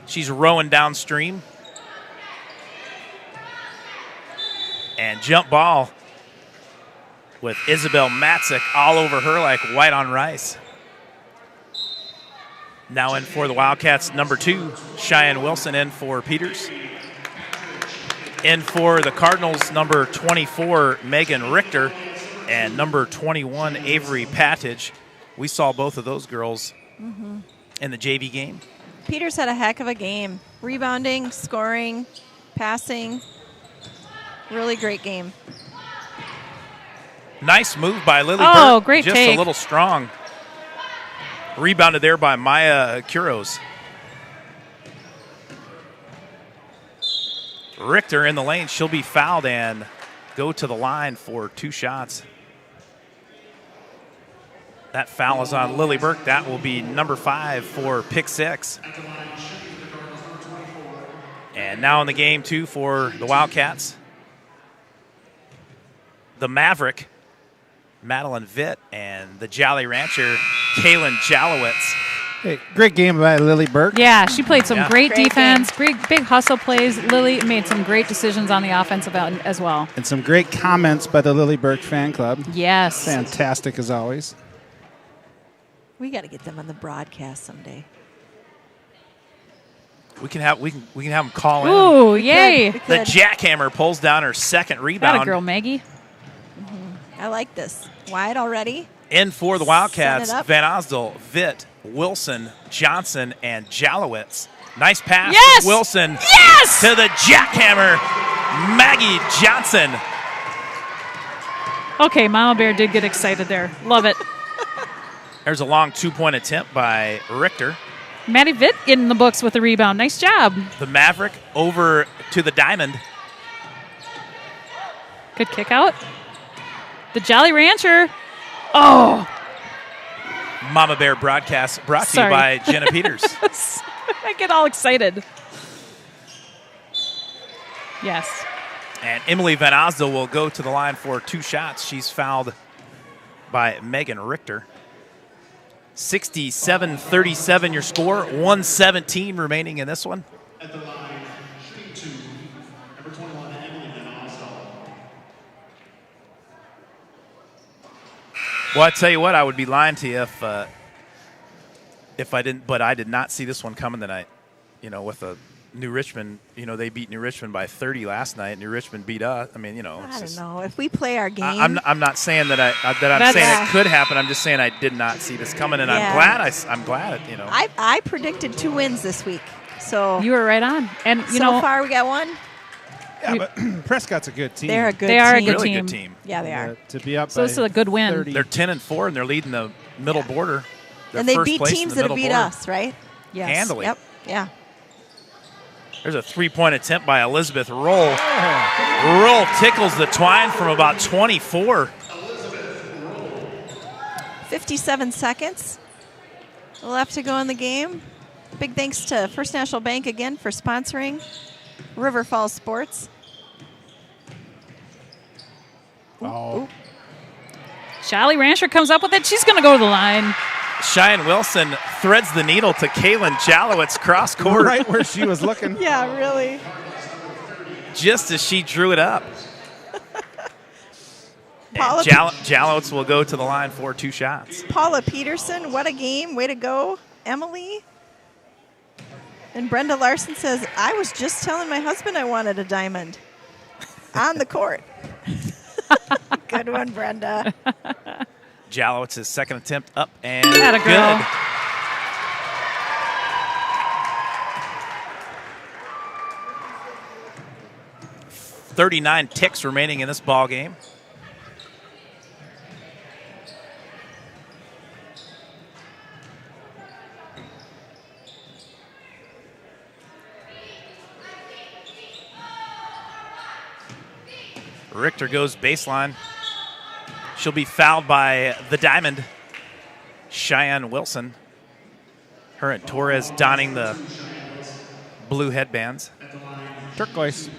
She's rowing downstream. And jump ball with Isabel Matzik all over her like white on rice. Now in for the Wildcats, number 2, Cheyenne Wilson. In for Peters. In for the Cardinals, number 24, Megan Richter. And number 21, Avery Pattage. We saw both of those girls in the JV game. Peters had a heck of a game. Rebounding, scoring, passing. Really great game. Nice move by Lily Oh, Burke. great Just take. a little strong. Rebounded there by Maya Quiros. Richter in the lane. She'll be fouled and go to the line for 2 shots. That foul is on Lily Burke. That will be number 5 for pick 6. And now in the game, too, for the Wildcats. The Maverick, Madeline Vitt, and the Jolly Rancher, Kaylin Jalowitz. Hey, great game by Lily Burke. Yeah, she played some great Great defense, great big hustle plays. Lily made some great decisions on the offensive end as well. And some great comments by the Lily Burke fan club. Yes. Fantastic as always. We got to get them on the broadcast someday. We can have them call in. Ooh, yay. We The could. Jackhammer pulls down her second rebound. Got a girl, Maggie. I like this. Wide already. In for the Wildcats, Set it up. Van Osdol, Vitt, Wilson, Johnson, and Jalowitz. Nice pass Yes! from Wilson Yes! to the Jackhammer, Maggie Johnson. Okay, Mama Bear did get excited there. Love it. There's a long 2-point attempt by Richter. Maddie Vitt in the books with the rebound. Nice job. The Maverick over to the Diamond. Good kick out. The Jolly Rancher. Oh, Mama Bear broadcast brought to you Sorry. by Jenna Peters. I get all excited. Yes. And Emily Van Osdol will go to the line for 2 shots. She's fouled by Megan Richter. 67-37 your score. 1:17 remaining in this one. At the line, shooting 2, number 21, Emily Van Osdol. Well, I tell you what, I would be lying to you if I didn't. But I did not see this one coming tonight. You know, with a New Richmond. You know, they beat New Richmond by 30 last night. New Richmond beat us. I mean, you know, it's I just, don't know. If we play our game. I'm not saying that I'm That's- saying it could happen. I'm just saying I did not see this coming, and Yeah. I'm glad. You know, I predicted 2 wins this week. So, You were right on. And, you so know, far we got 1. Yeah, but Prescott's a good team. They're a good They are a team. good really team. good team. Yeah, they are. To be up So by this is a good win. 30. They're 10-4, and they're leading the middle border. They're And they first beat place in teams the that have middle beat border. us, right? Yes. Handily. Yep. Yeah. There's a 3-point attempt by Elizabeth Roll. Roll tickles the twine from about 24. 57 seconds left to go in the game. Big thanks to First National Bank again for sponsoring River Falls Sports. Oh. Jolly Rancher comes up with it. She's going to go to the line. Cheyenne Wilson threads the needle to Kaylin Jalowitz cross court. Right where she was looking. Yeah, really. Just as she drew it up. Jalowitz will go to the line for 2 shots. Paula Peterson, what a game. Way to go, Emily. And Brenda Larson says, I was just telling my husband I wanted a diamond on the court. Good one, Brenda. Jalowitz's second attempt up and Atta girl. Good. .39 ticks remaining in this ball game. Richter goes baseline. She'll be fouled by the Diamond, Cheyenne Wilson. Her and Torres donning the blue headbands. Turquoise.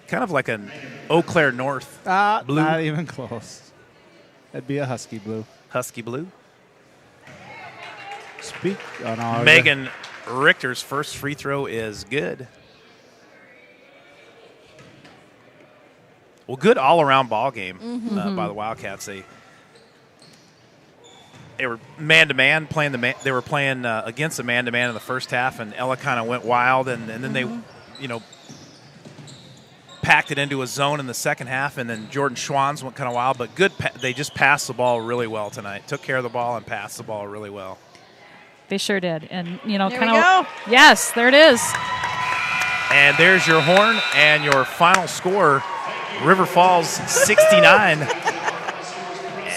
Kind of like an Eau Claire North blue. Not even close. That'd be a husky blue. Husky blue. Megan Richter's first free throw is good. Well, good all-around ball game by the Wildcats. They were man-to-man playing they were playing against a man-to-man in the first half, and Ella kind of went wild, and then they, packed it into a zone in the second half, and then Jordan Schwans went kind of wild, but good. They just passed the ball really well tonight. Took care of the ball and passed the ball really well. They sure did, and there we go. Yes, there it is. And there's your horn and your final score. River Falls 69,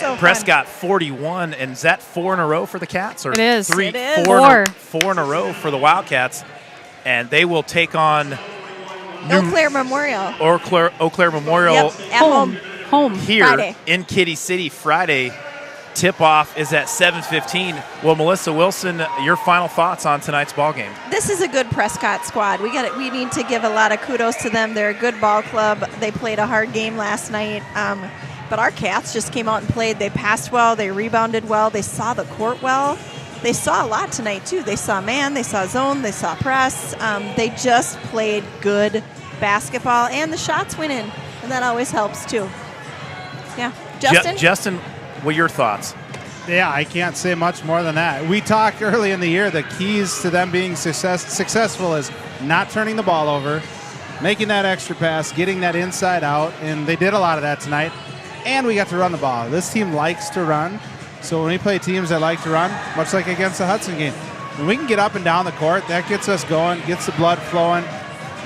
so Prescott 41, and is that 4 in a row for the Cats? Or it is. Four in a row for the Wildcats, and they will take on Eau Claire Memorial. Eau Claire Memorial at home here Friday. In Kitty City Friday. Tip-off is at 7:15. Well, Melissa Wilson, your final thoughts on tonight's ball game? This is a good Prescott squad. We need to give a lot of kudos to them. They're a good ball club. They played a hard game last night, but our Cats just came out and played. They passed well. They rebounded well. They saw the court well. They saw a lot tonight, too. They saw man. They saw zone. They saw press. They just played good basketball, and the shots went in, and that always helps, too. Yeah. Justin, what are your thoughts? Yeah, I can't say much more than that. We talked early in the year, the keys to them being successful is not turning the ball over, making that extra pass, getting that inside out, and they did a lot of that tonight. And we got to run the ball. This team likes to run, so when we play teams that like to run, much like against the Hudson game, when we can get up and down the court, that gets us going, gets the blood flowing.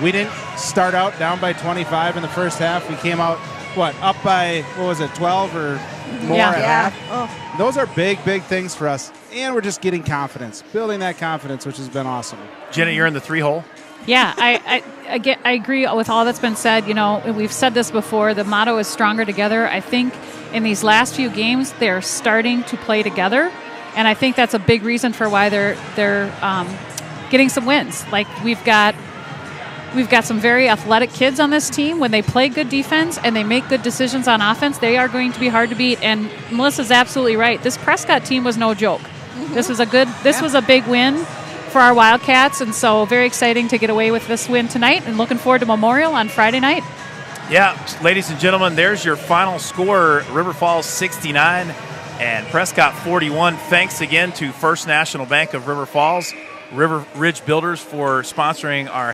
We didn't start out down by 25 in the first half. We came out, up by, 12 or more at half? Oh. Those are big, big things for us. And we're just getting confidence, building that confidence, which has been awesome. Jenna, you're in the 3-hole? Yeah, I agree with all that's been said. We've said this before. The motto is stronger together. I think in these last few games, they're starting to play together. And I think that's a big reason for why they're getting some wins. Like we've got some very athletic kids on this team. When they play good defense and they make good decisions on offense, they are going to be hard to beat. And Melissa's absolutely right. This Prescott team was no joke. Mm-hmm. This was a big win for our Wildcats, and so very exciting to get away with this win tonight, and looking forward to Memorial on Friday night. Yeah, ladies and gentlemen, there's your final score. River Falls 69 and Prescott 41. Thanks again to First National Bank of River Falls, River Ridge Builders for sponsoring our